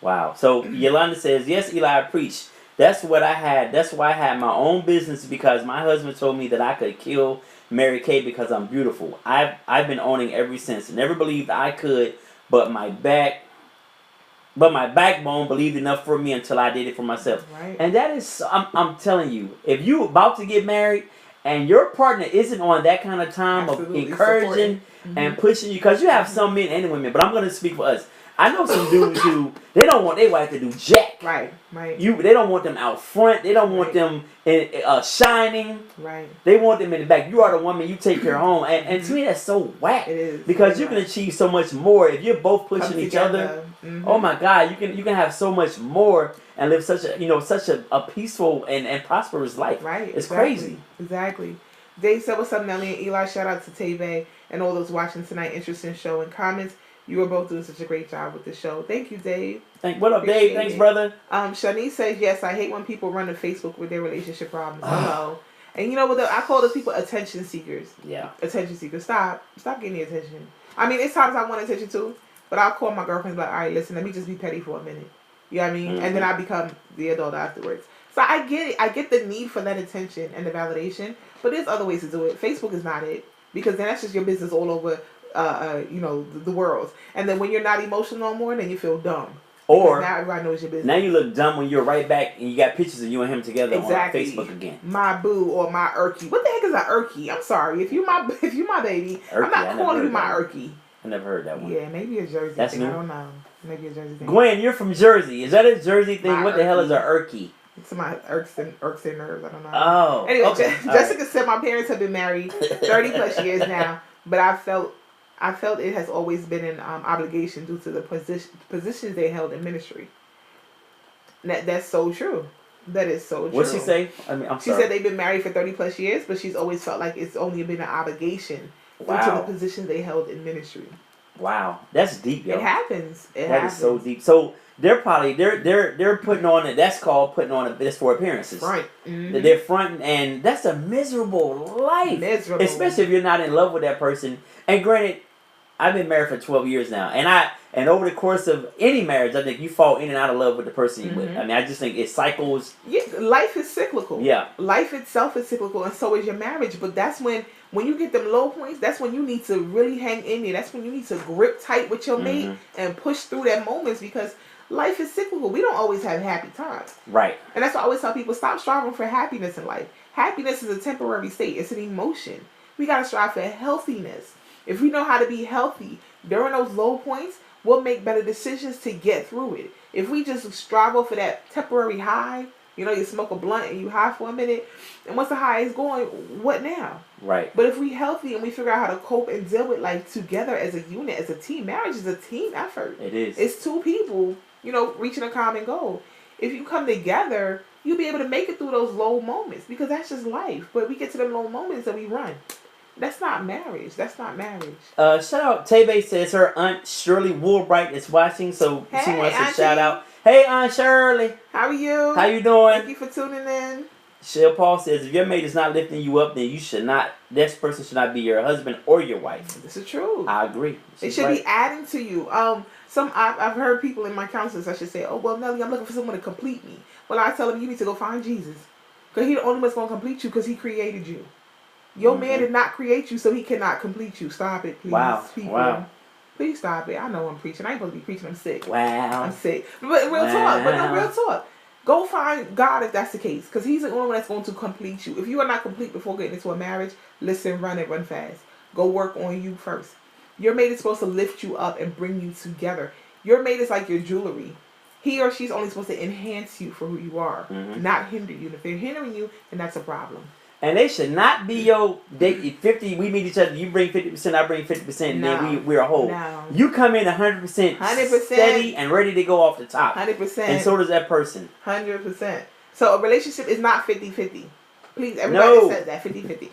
Wow. So Yolanda says, yes, Eli, I preach. That's what I had. That's why I had my own business, because my husband told me that I could kill Mary Kay because I'm beautiful. I've been owning ever since. Never believed I could, but my backbone believed enough for me until I did it for myself. Right. And that is, I'm telling you, if you about to get married and your partner isn't on that kind of time of encouraging and pushing you, because you have some men and women, but I'm going to speak for us. I know some dudes who, they don't want their wife to do jack. Right. They don't want them out front. They don't want them shining. Right. They want them in the back. You are the woman, you take her home. And to me, that's so whack. It is. Because you can achieve so much more if you're both pushing each other. Oh my God, you can have so much more and live such a peaceful and prosperous life. Right. It's crazy. Exactly. Dave said, what's up, Nelly and Eli? Shout out to Tave and all those watching tonight. Interesting show and comments. You were both doing such a great job with the show. Thank you, Dave. What up, Appreciate Dave? Thanks, it. brother. Shanice says, yes, I hate when people run to Facebook with their relationship problems. Hello. And you know what? I call those people attention seekers. Yeah. Attention seekers. Stop getting the attention. I mean, it's times I want attention too, but I'll call my girlfriend and be like, all right, listen, let me just be petty for a minute. You know what I mean? And then I become the adult afterwards. So I get it. I get the need for that attention and the validation, but there's other ways to do it. Facebook is not it, because then that's just your business all over, the world. And then when you're not emotional no more, then you feel dumb. Or now everybody knows your business. Now you look dumb when you're right back and you got pictures of you and him together on Facebook again. My boo or my Erky. What the heck is an Erky? I'm sorry. If you my baby, Erky, I'm not calling you my Erky. I never heard that one. Yeah, maybe a Jersey That's thing. new? I don't know. Maybe a Jersey thing. Gwen, you're from Jersey. Is that a Jersey thing? My What the hell is Erky. an Erky? It's my irks and nerves. I don't know. Oh. Anyway, okay. Jessica said my parents have been married 30 plus years now, but I felt it has always been an obligation due to the positions they held in ministry. That's so true. That is so true. What'd she say? She said they've been married for 30 plus years, but she's always felt like it's only been an obligation due to the positions they held in ministry. Wow, that's deep, yo. It happens. That is so deep. So they're probably they're putting on it. That's called putting on this for appearances. Right. Mm-hmm. They're fronting, and that's a miserable life. Miserable. Especially if you're not in love with that person. And granted, I've been married for 12 years now, and over the course of any marriage, I think you fall in and out of love with the person you're with. I mean, I just think it cycles. Yeah, life is cyclical. Yeah. Life itself is cyclical, and so is your marriage. But that's when you get them low points, that's when you need to really hang in there. That's when you need to grip tight with your mate and push through that moments, because life is cyclical. We don't always have happy times. Right. And that's why I always tell people, stop striving for happiness in life. Happiness is a temporary state. It's an emotion. We got to strive for healthiness. If we know how to be healthy during those low points, we'll make better decisions to get through it. If we just strive for that temporary high, you smoke a blunt and you high for a minute, and once the high is going, what now? Right. But if we healthy and we figure out how to cope and deal with life together as a unit, as a team, marriage is a team effort. It is. It's two people, reaching a common goal. If you come together, you'll be able to make it through those low moments, because that's just life. But we get to them low moments and we run. That's not marriage. Shout out. Tebe says her Aunt Shirley Woolbright is watching, so she wants to Auntie. shout out. Hey, Aunt Shirley. How are you? How you doing? Thank you for tuning in. Shell Paul says, if your mate is not lifting you up, then this person should not be your husband or your wife. This is true. I agree. It should be adding to you. I've heard people in my counselors, I should say, oh, well, Nelly, I'm looking for someone to complete me. Well, I tell them, you need to go find Jesus. Because he the only one's going to complete you, because he created you. Your man did not create you, so he cannot complete you. Stop it, please. Wow. Please stop it. I know I'm preaching. I ain't supposed to be preaching. I'm sick. Wow. I'm sick. But real talk. Go find God if that's the case. Because he's the only one that's going to complete you. If you are not complete before getting into a marriage, listen, run fast. Go work on you first. Your mate is supposed to lift you up and bring you together. Your mate is like your jewelry. He or she's only supposed to enhance you for who you are, not hinder you. And if they're hindering you, then that's a problem. And they should not be your 50. We meet each other. You bring 50%. I bring 50%. And then we're a whole. No. You come in 100% steady and ready to go off the top. 100%. And so does that person. 100%. So a relationship is not 50-50. Please, everybody says that 50-50.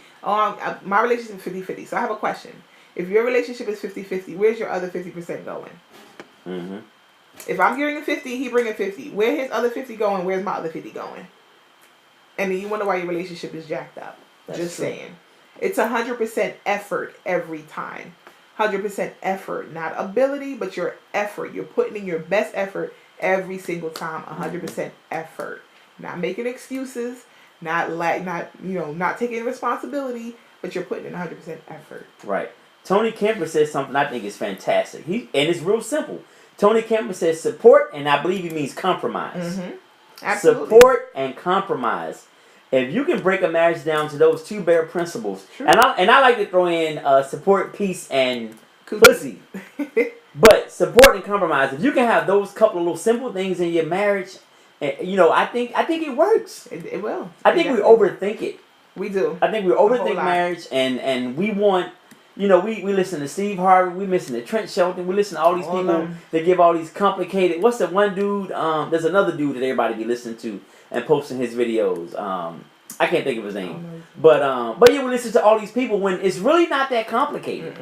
My relationship is 50-50. So I have a question. If your relationship is 50-50, where's your other 50% going? If I'm giving a 50, he bringing 50. Where his other 50 going? Where's my other 50 going? And then you wonder why your relationship is jacked up. Just saying. It's 100% effort every time. 100% effort. Not ability, but your effort. You're putting in your best effort every single time. 100% effort. Not making excuses. Not taking responsibility. But you're putting in 100% effort. Right. Tony Kemper says something I think is fantastic. And it's real simple. Tony Kemper says support, and I believe he means compromise. Absolutely. Support and compromise. If you can break a marriage down to those two bare principles, and I like to throw in support, peace, and pussy. But support and compromise. If you can have those couple of little simple things in your marriage, I think it works. It will. I think we overthink it. We do. I think we overthink marriage, and we want. We listen to Steve Harvey, we listen to Trent Shelton, we listen to all these people that give all these complicated. What's the one dude? There's another dude that everybody be listening to and posting his videos. I can't think of his name. But yeah, we listen to all these people when it's really not that complicated.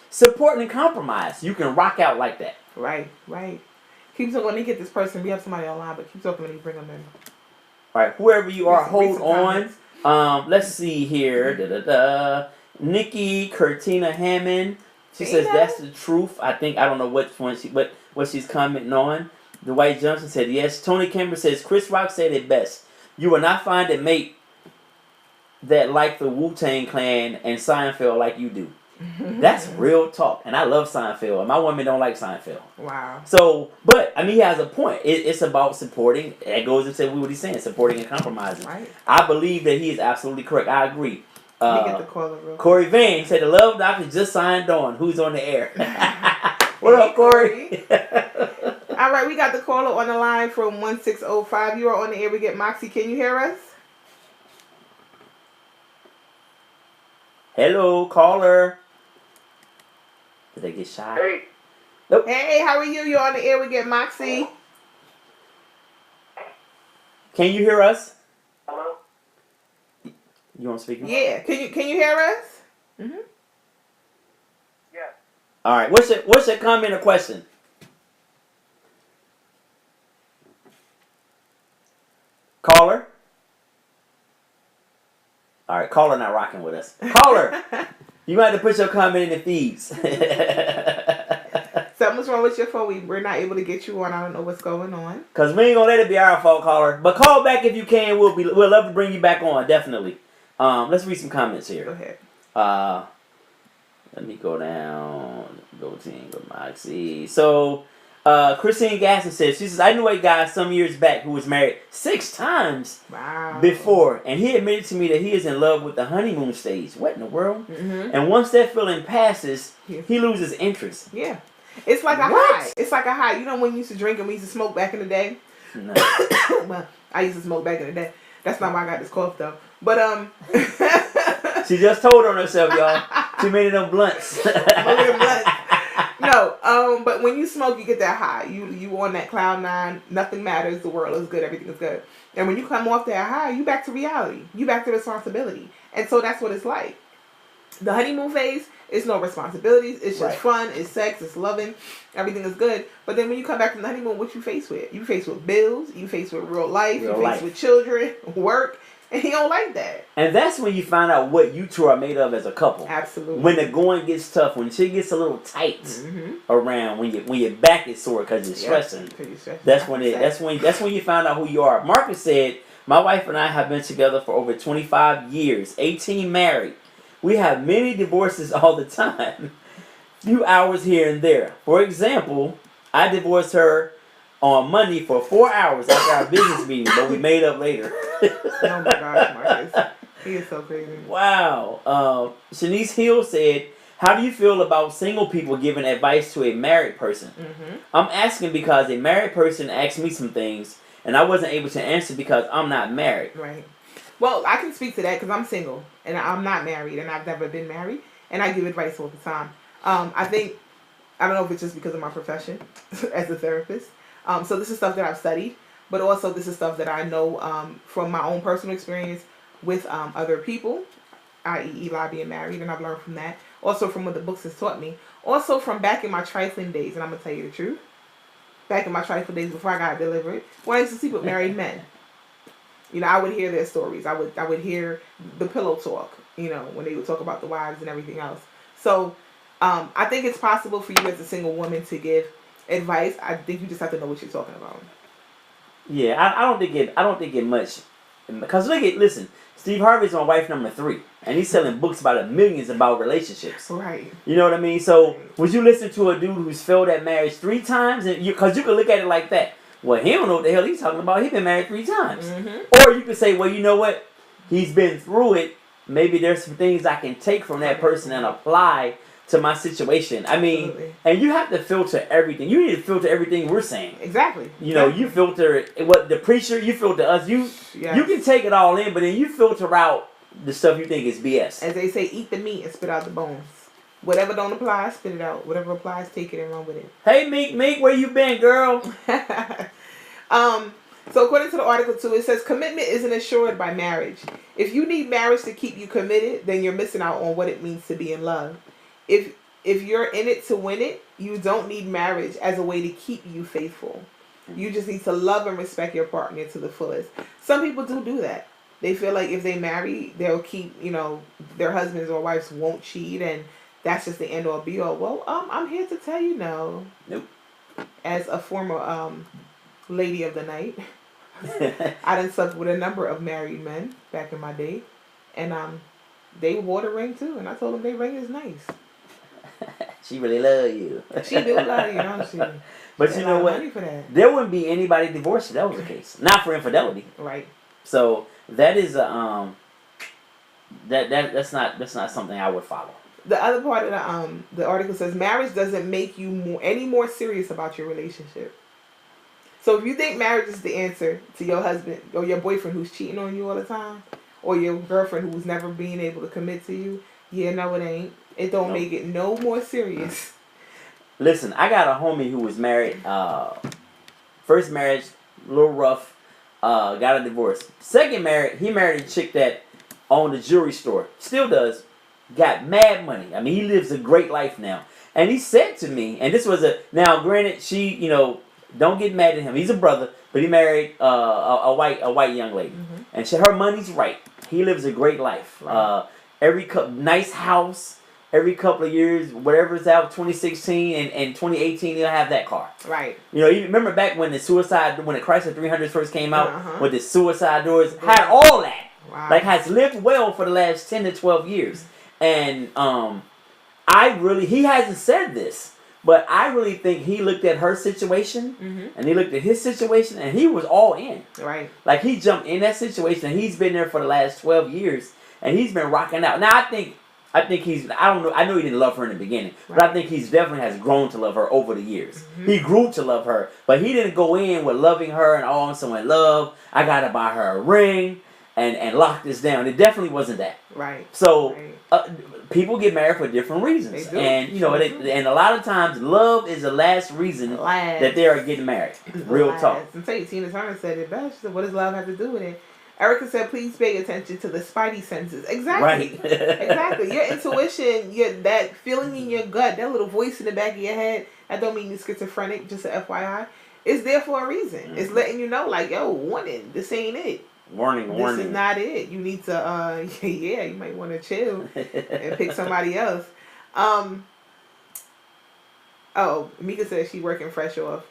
Support and compromise. You can rock out like that. Right. Keep talking when they get this person. We have somebody online, but keep talking when you bring them in. All right, whoever you are, hold on. Let's see here. Nikki Curtina Hammond. She says that's the truth. I don't know which one what she's commenting on. Dwight Johnson said yes. Tony Kimber says Chris Rock said it best. You will not find a mate that like the Wu-Tang Clan and Seinfeld like you do. That's real talk. And I love Seinfeld. And my women don't like Seinfeld. Wow. So, but, I mean, he has a point. It's about supporting. That goes into what he's saying, supporting and compromising. Right. I believe that he is absolutely correct. I agree. Let me get the caller real Corey Vane said the Love Doctor just signed on. Who's on the air? What up, Corey? All right, we got the caller on the line from 1605. You are on the air. We Get Moxie. Can you hear us? Hello, caller. Did they get shot? Hey. Nope. Hey, how are you? You're on the air. We Get Moxie. Can you hear us? Hello? You want to speak? Yeah. Can you hear us? Mm-hmm. Yeah. All right. What's your comment or question? Caller? All right, caller not rocking with us. Caller, you might have to put your comment in the feeds. Something's wrong with your phone. We're not able to get you on. I don't know what's going on. Cause we ain't gonna let it be our fault, caller. But call back if you can. We'll love to bring you back on, definitely. Let's read some comments here. Go ahead. Let me go down. Go team, go Moxie. So, Christine Gasson says, she says, I knew a guy some years back who was married 6 times before, and he admitted to me that he is in love with the honeymoon stage. What in the world? Mm-hmm. And once that feeling passes, he loses interest. Yeah. It's like a high. It's like a high. You know when you used to drink and we used to smoke back in the day? No. Well, I used to smoke back in the day. That's not why I got this cough though. But She just told on herself, y'all. Too many of them blunts. No, but when you smoke, you get that high. You on that cloud 9. Nothing matters. The world is good. Everything is good. And when you come off that high, you back to reality. You back to responsibility. And so that's what it's like. The honeymoon phase is no responsibilities. It's just fun. It's sex. It's loving. Everything is good. But then when you come back from the honeymoon, what you face with? You face with bills. You face with real life. You face with children, work. And he don't like that. And that's when you find out what you two are made of as a couple. Absolutely. When the going gets tough, when shit gets a little tight around, when your back is sore because you're stressing. That's when you find out who you are. Marcus said, my wife and I have been together for over 25 years, 18 married. We have many divorces all the time. Few hours here and there. For example, I divorced her on Monday for 4 hours after our business meeting, but we made up later. Oh my gosh, Marcus. He is so crazy. Wow. Shanice Hill said, how do you feel about single people giving advice to a married person? I'm asking because a married person asked me some things, and I wasn't able to answer because I'm not married. Right. Well, I can speak to that because I'm single, and I'm not married, and I've never been married, and I give advice all the time. I don't know if it's just because of my profession as a therapist. So this is stuff that I've studied, but also this is stuff that I know from my own personal experience with other people, i.e. Eli being married, and I've learned from that. Also from what the books has taught me. Also from back in my trifling days, and I'm going to tell you the truth. Back in my trifling days before I got delivered, when I used to sleep with married men. You know, I would hear their stories. I would hear the pillow talk, you know, when they would talk about the wives and everything else. So I think it's possible for you as a single woman to give advice. I think you just have to know what you're talking about. Yeah, I don't think it much, because listen, Steve Harvey's my wife number 3, and he's selling books about millions about relationships. Right. You know what I mean? So would you listen to a dude who's failed at marriage 3 times, and because you could look at it like that? Well, he don't know what the hell he's talking about. He's been married 3 times. Or you could say, well, you know what? He's been through it. Maybe there's some things I can take from that person and apply to my situation. I mean, and you have to filter everything. You need to filter everything we're saying. Exactly. You know, you filter what the preacher, you filter us. You can take it all in, but then you filter out the stuff you think is BS. As they say, eat the meat and spit out the bones. Whatever don't apply, spit it out. Whatever applies, take it and run with it. Hey, Meek, where you been, girl? So according to the article too, it says commitment isn't assured by marriage. If you need marriage to keep you committed, then you're missing out on what it means to be in love. If you're in it to win it, you don't need marriage as a way to keep you faithful. You just need to love and respect your partner to the fullest. Some people do that. They feel like if they marry, they'll keep, their husbands or wives won't cheat, and that's just the end all be all. Well, I'm here to tell you no. Nope. As a former lady of the night, I done slept with a number of married men back in my day, and they wore the ring too, and I told them their ring is nice. She really love you. She do love you, don't she? But She you got know what? money for that. There wouldn't be anybody divorced if that was the case. Not for infidelity. Right. So that is a that's not something I would follow. The other part of the article says marriage doesn't make you any more serious about your relationship. So if you think marriage is the answer to your husband or your boyfriend who's cheating on you all the time, or your girlfriend who's never being able to commit to you, no, it ain't. It don't make it no more serious. Listen, I got a homie who was married. First marriage, a little rough. Got a divorce. Second marriage, he married a chick that owned a jewelry store. Still does. Got mad money. I mean, he lives a great life now. And he said to me, and this was now granted, she, don't get mad at him. He's a brother, but he married a white young lady, and her money's right. He lives a great life. Right. Nice house. Every couple of years, whatever's out, 2016 and 2018, he'll have that car. Right. You remember back when the Chrysler 300s first came out, with the suicide doors, Yeah. had all that. Wow. Like, has lived well for the last 10 to 12 years. And he hasn't said this, but I really think he looked at her situation, and he looked at his situation, and he was all in. Right. Like, he jumped in that situation, and he's been there for the last 12 years, and he's been rocking out. Now, I think he's, I don't know, I know he didn't love her in the beginning, but I think he's definitely has grown to love her over the years. He grew to love her, but he didn't go in with loving her and all, I'm so in love, I gotta buy her a ring and lock this down. It definitely wasn't that. Right. So, people get married for different reasons. They do. And, and a lot of times, love is the last reason that they are getting married. Real talk. And tell you, Tina Turner said it best. She said, what does love have to do with it? Erica said, please pay attention to the spidey senses. Exactly. Right. Exactly. Your intuition, that feeling in your gut, that little voice in the back of your head, that don't mean you're schizophrenic, just an FYI. It's there for a reason. It's letting you know, like, yo, warning, this ain't it. Warning. This is not it. You need to, you might want to chill and pick somebody else. Mika said she working fresh off.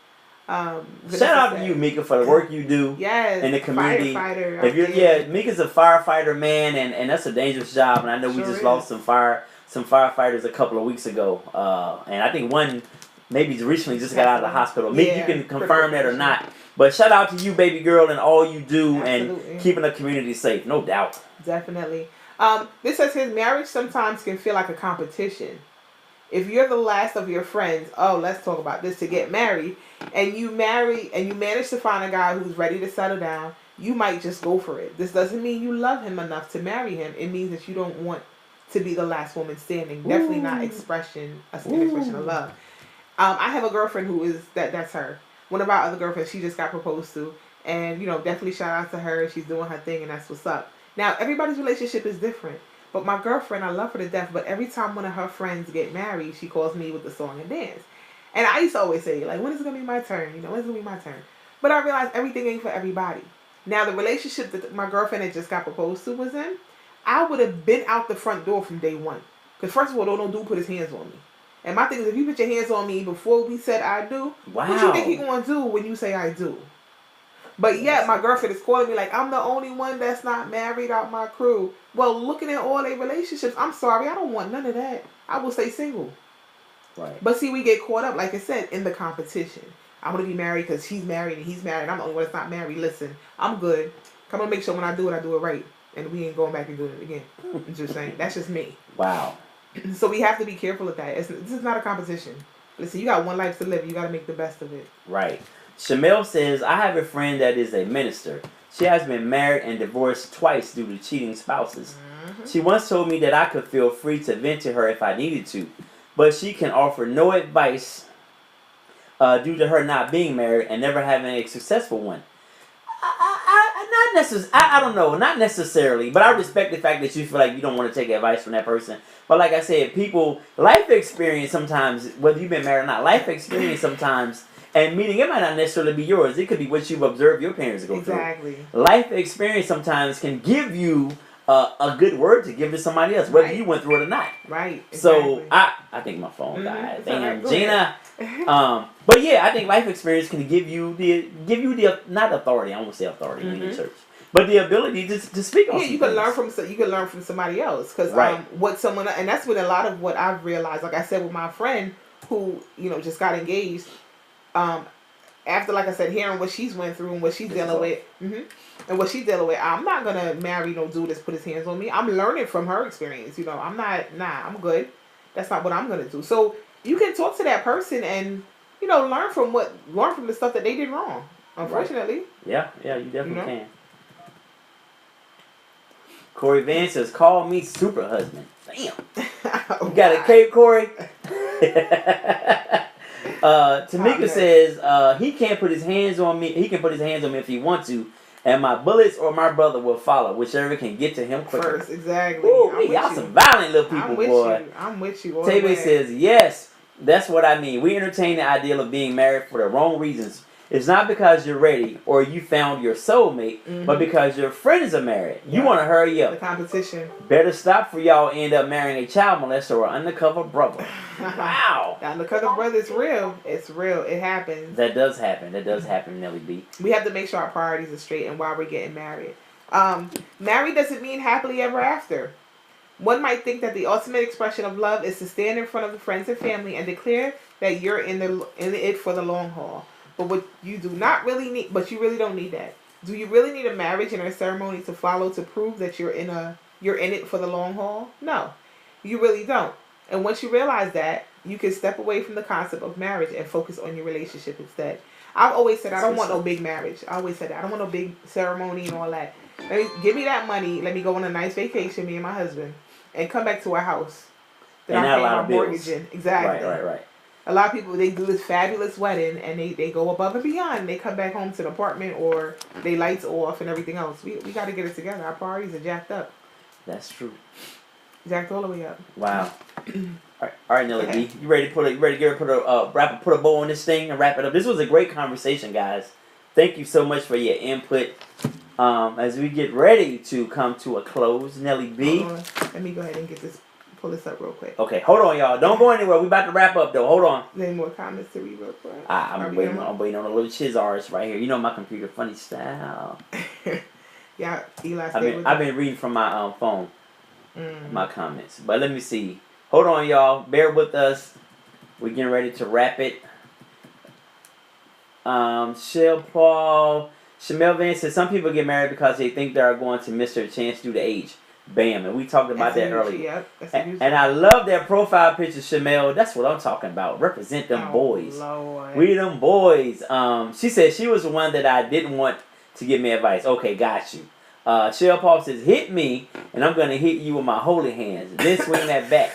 Shout out to you, Mika, for the work you do in the community. Firefighter. Mika's a firefighter, man, and that's a dangerous job. And I know we just lost some firefighters a couple of weeks ago, and I think one maybe recently just got out of the hospital. Mika, you can confirm that or not. But shout out to you, baby girl, and all you do and keeping the community safe, no doubt. Definitely. This says his marriage sometimes can feel like a competition. If you're the last of your friends, let's talk about this, to get married, and you manage to find a guy who's ready to settle down, you might just go for it. This doesn't mean you love him enough to marry him. It means that you don't want to be the last woman standing. Definitely not an expression of love. I have a girlfriend who is that's her. One of our other girlfriends, she just got proposed to, and definitely shout out to her. She's doing her thing, and that's what's up. Now, everybody's relationship is different. But my girlfriend, I love her to death, but every time one of her friends get married, she calls me with the song and dance. And I used to always say, like, when is it going to be my turn? When is it going to be my turn? But I realized everything ain't for everybody. Now, the relationship that my girlfriend had just got proposed to was in, I would have been out the front door from day one. Because first of all, don't do put his hands on me. And my thing is, if you put your hands on me before we said I do, what you think he going to do when you say I do? But yet, my girlfriend is calling me like, I'm the only one that's not married out my crew. Well, looking at all their relationships, I'm sorry, I don't want none of that. I will stay single. Right. But see, we get caught up, like I said, in the competition. I want to be married because he's married and he's married. I'm the only one that's not married. Listen, I'm good. Come on, make sure when I do it right. And we ain't going back and doing it again. I'm just saying. That's just me. Wow. So we have to be careful of that. This is not a competition. Listen, you got one life to live. You got to make the best of it. Right. Shamel says, I have a friend that is a minister. She has been married and divorced twice due to cheating spouses. She once told me that I could feel free to vent to her if I needed to, but she can offer no advice due to her not being married and never having a successful one. not necessarily. I don't know. Not necessarily, but I respect the fact that you feel like you don't want to take advice from that person. But like I said, people, life experience sometimes, whether you've been married or not, life experience sometimes, and meaning it might not necessarily be yours. It could be what you've observed your parents go Exactly. through. Life experience sometimes can give you a good word to give to somebody else, whether you went through it or not. Right. So Exactly. I think my phone died. It's all Damn, right. Go Gina. But yeah, I think life experience can give you the not authority. I won't say authority in the church, but the ability to speak on. Yeah, you can learn from somebody else because what someone, and that's what a lot of what I've realized. Like I said with my friend who just got engaged. After, like I said, hearing what she's went through and what she's dealing with, and what she's dealing with, I'm not gonna marry no dude that's put his hands on me. I'm learning from her experience. I'm not. I'm good. That's not what I'm gonna do. So you can talk to that person and learn from the stuff that they did wrong. Unfortunately. Right. Yeah, you definitely can. Corey Van says, "Call me super husband." Damn. You got a cape, Corey? Tamika says he can't put his hands on me. He can put his hands on me if he wants to, and my bullets or my brother will follow, whichever can get to him quicker. First, exactly. Ooh, y'all some violent little people, boy. I'm with you. Tave says, yes, that's what I mean. We entertain the ideal of being married for the wrong reasons. It's not because you're ready or you found your soulmate, but because your friends are married. You want to hurry up. The competition. Better stop for y'all end up marrying a child molester or undercover brother. Wow. The undercover brother is real. It's real. It happens. That does happen. Nelly B. We have to make sure our priorities are straight and why we're getting married. Married doesn't mean happily ever after. One might think that the ultimate expression of love is to stand in front of the friends and family and declare that you're in it for the long haul. But what you do not really need, but you really don't need that. Do you really need a marriage and a ceremony to follow to prove that you're in it for the long haul? No, you really don't. And once you realize that, you can step away from the concept of marriage and focus on your relationship instead. I've always said I don't want no big marriage. I always said that I don't want no big ceremony and all that. Give me that money. Let me go on a nice vacation, me and my husband, and come back to our house that I'm paying my mortgage in. Exactly. Right. A lot of people, they do this fabulous wedding and they go above and beyond. They come back home to the apartment or they lights off and everything else. We got to get it together. Our priorities are jacked up. That's true. Jacked all the way up. Wow. All right, Nelly B. You ready to put a bow on this thing and wrap it up? This was a great conversation, guys. Thank you so much for your input. As we get ready to come to a close, Nelly B. Let me go ahead and pull this up real quick. Okay, hold on, y'all. Don't go anywhere. We about to wrap up, though. Hold on. Any more comments to read real quick? I'm waiting on a little chizars right here. You know my computer funny style. Yeah, Eli. I've been reading from my phone, my comments. But let me see. Hold on, y'all. Bear with us. We're getting ready to wrap it. Shamel Van says some people get married because they think they are going to miss their chance due to age. Bam, and we talked about that earlier. And I love that profile picture, Shamel. That's what I'm talking about. Represent them boys. Lord. We them boys. She said she was the one that I didn't want to give me advice. Okay, got you. Shell Paul says, hit me, and I'm going to hit you with my holy hands. Then swing that back.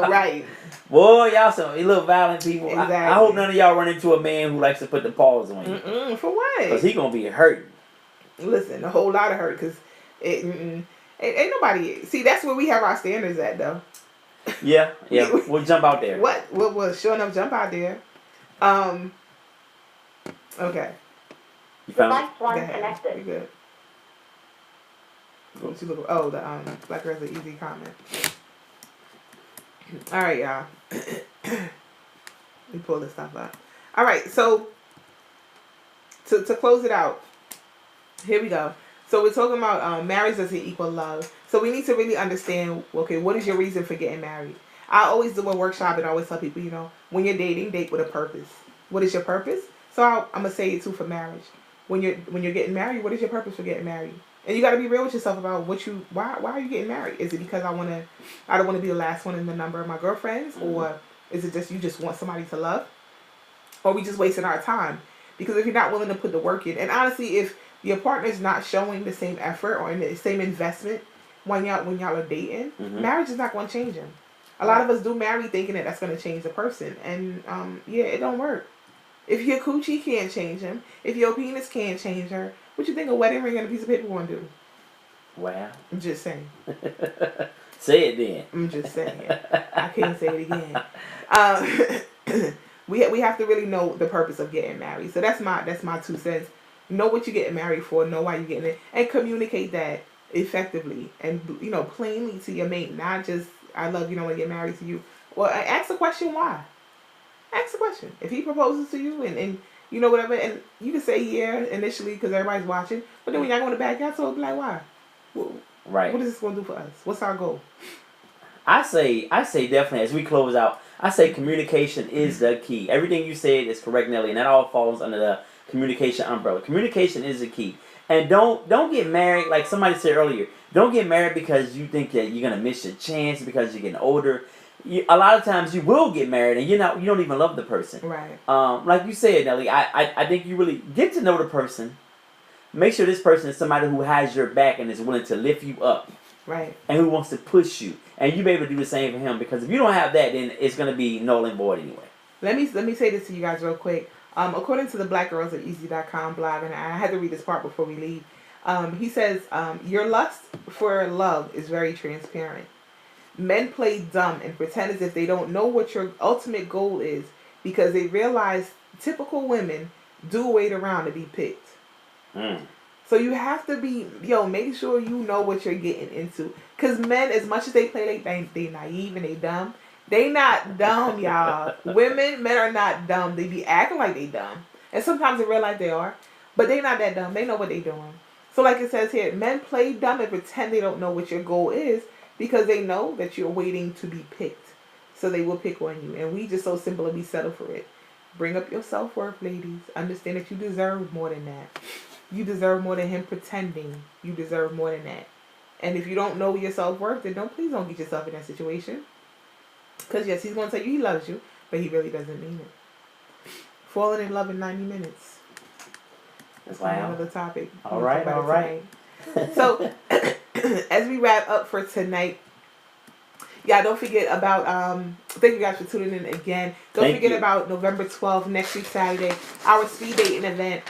Right. Boy, y'all some little violent people. Exactly. I hope none of y'all run into a man who likes to put the paws on you. For what? Because he going to be hurting. Listen, a whole lot of hurt, because ain't nobody... See, that's where we have our standards at, though. Yeah. We'll jump out there. What? We'll sure enough jump out there. Okay. You found Device one connected. You're good. What you look? Oh, the Black Girl's an easy comment. All right, y'all. Let me pull this stuff up. All right, so to close it out, here we go. So we're talking about marriage doesn't equal love. So we need to really understand, okay, what is your reason for getting married? I always do a workshop and I always tell people, when you're dating, date with a purpose. What is your purpose? So I'm gonna say it too for marriage. When you're getting married, what is your purpose for getting married? And you got to be real with yourself about why are you getting married? Is it because I don't want to be the last one in the number of my girlfriends, or is it just you just want somebody to love, or are we just wasting our time? Because if you're not willing to put the work in, and honestly, if your partner's not showing the same effort or the same investment when y'all are dating, marriage is not going to change them. A lot of us do marry thinking that that's going to change the person, and it don't work. If your coochie can't change him, if your penis can't change her, What you think a wedding ring and a piece of paper gonna do? Wow. I'm just saying. Say it then. I'm just saying. I can't say it again. We have to really know the purpose of getting married. So that's my 2 cents. Know what you're getting married for. Know why you're getting it, and communicate that effectively and plainly to your mate. Not just I love you, don't want to get married to you. Well, ask the question why. Ask the question. If he proposes to you and whatever, and you can say yeah initially because everybody's watching, but then when y'all go in the backyard, so be like why? Right. What is this going to do for us? What's our goal? I say definitely as we close out, I say communication is the key. Everything you said is correct, Nelly, and that all falls under the communication umbrella. Communication is the key. And don't get married like somebody said earlier. Don't get married because you think that you're gonna miss your chance because you're getting older. A lot of times you will get married and you don't even love the person. Right. Like you said, Nelly, I think you really get to know the person. Make sure this person is somebody who has your back and is willing to lift you up. Right. And who wants to push you. And you be able to do the same for him, because if you don't have that, then it's going to be null and void anyway. Let me say this to you guys real quick. According to the blackgirlsareasy.com blog, and I had to read this part before we leave, he says, your lust for love is very transparent. Men play dumb and pretend as if they don't know what your ultimate goal is because they realize typical women do wait around to be picked. So you have to be, make sure you know what you're getting into. Because men, as much as they play like they naive and they dumb, they not dumb, y'all. Men are not dumb. They be acting like they dumb. And sometimes in real life they are. But they not that dumb. They know what they doing. So like it says here, men play dumb and pretend they don't know what your goal is because they know that you're waiting to be picked. So they will pick on you. And we just so simple and we settle for it. Bring up your self-worth, ladies. Understand that you deserve more than that. You deserve more than him pretending. You deserve more than that. And if you don't know your self-worth, then please don't get yourself in that situation. Because yes, he's going to tell you he loves you, but he really doesn't mean it. Falling in love in 90 minutes. That's another topic. All right. So, as we wrap up for tonight, don't forget about, thank you guys for tuning in again. Don't forget about November 12th, next week, Saturday, our speed dating event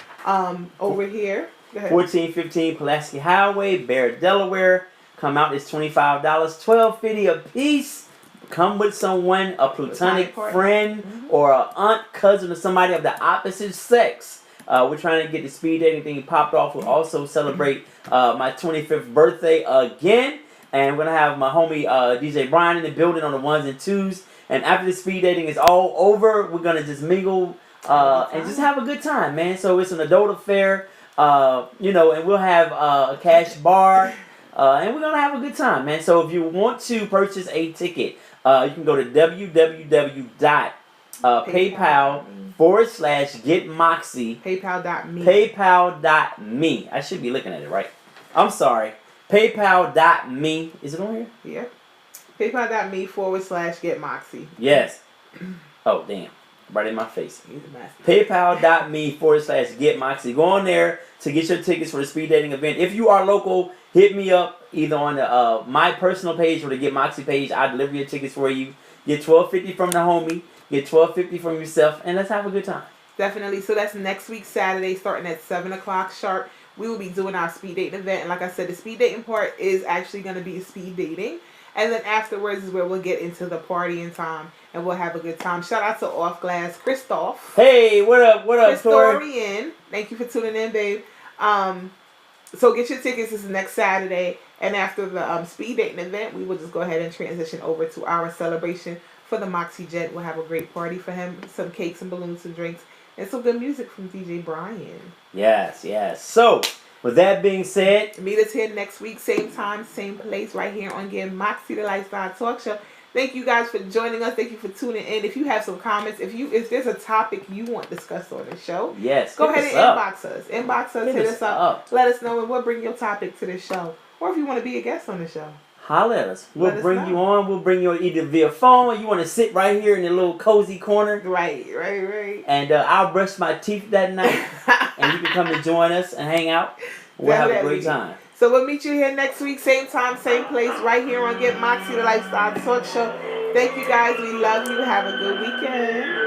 over here. 1415 Pulaski Highway, Barrett, Delaware. Come out, it's $25, $12.50 a piece. Come with someone, a platonic friend, or an aunt, cousin, or somebody of the opposite sex. We're trying to get the speed dating thing popped off. We'll also celebrate my 25th birthday again. And we're going to have my homie DJ Brian in the building on the 1s and 2s. And after the speed dating is all over, we're going to just mingle and just have a good time, man. So it's an adult affair, and we'll have a cash bar. And we're going to have a good time, man. So if you want to purchase a ticket, you can go to www.paypal.com/Get Moxie. PayPal.me. PayPal.me. I should be looking at it right. I'm sorry. PayPal.me. Is it on here? Yeah. PayPal.me/Get Moxie. Yes. Oh, damn. Right in my face. PayPal.me/Get Moxie. Go on there to get your tickets for the speed dating event. If you are local, hit me up either on the my personal page or the Get Moxie page. I'll deliver your tickets for you. Get $12.50 from the homie. Get $12.50 from yourself. And let's have a good time. Definitely. So that's next week, Saturday, starting at 7 o'clock sharp. We will be doing our speed dating event. And like I said, the speed dating part is actually going to be speed dating. And then afterwards is where we'll get into the partying time. And we'll have a good time. Shout out to Off Glass Christoph. Hey, what up, Tori? Christorian. Thank you for tuning in, babe. So get your tickets. This is next Saturday. And after the speed dating event, we will just go ahead and transition over to our celebration for the Moxie Jet. We'll have a great party for him. Some cakes and balloons and drinks. And some good music from DJ Brian. Yes. So, with that being said, meet us here next week, same time, same place, right here on Get Moxie, the Lifestyle Talk Show. Thank you guys for joining us. Thank you for tuning in. If you have some comments, if there's a topic you want discussed on the show, go ahead and inbox us. Inbox us, hit us up. Let us know, and we'll bring your topic to the show. Or if you want to be a guest on the show, holler at us. We'll bring you on. We'll bring you on either via phone or you want to sit right here in the little cozy corner. Right. And I'll brush my teeth that night. And you can come and join us and hang out. We'll have a great time. So we'll meet you here next week, same time, same place, right here on Get Moxie, the Lifestyle Talk Show. Thank you guys. We love you. Have a good weekend.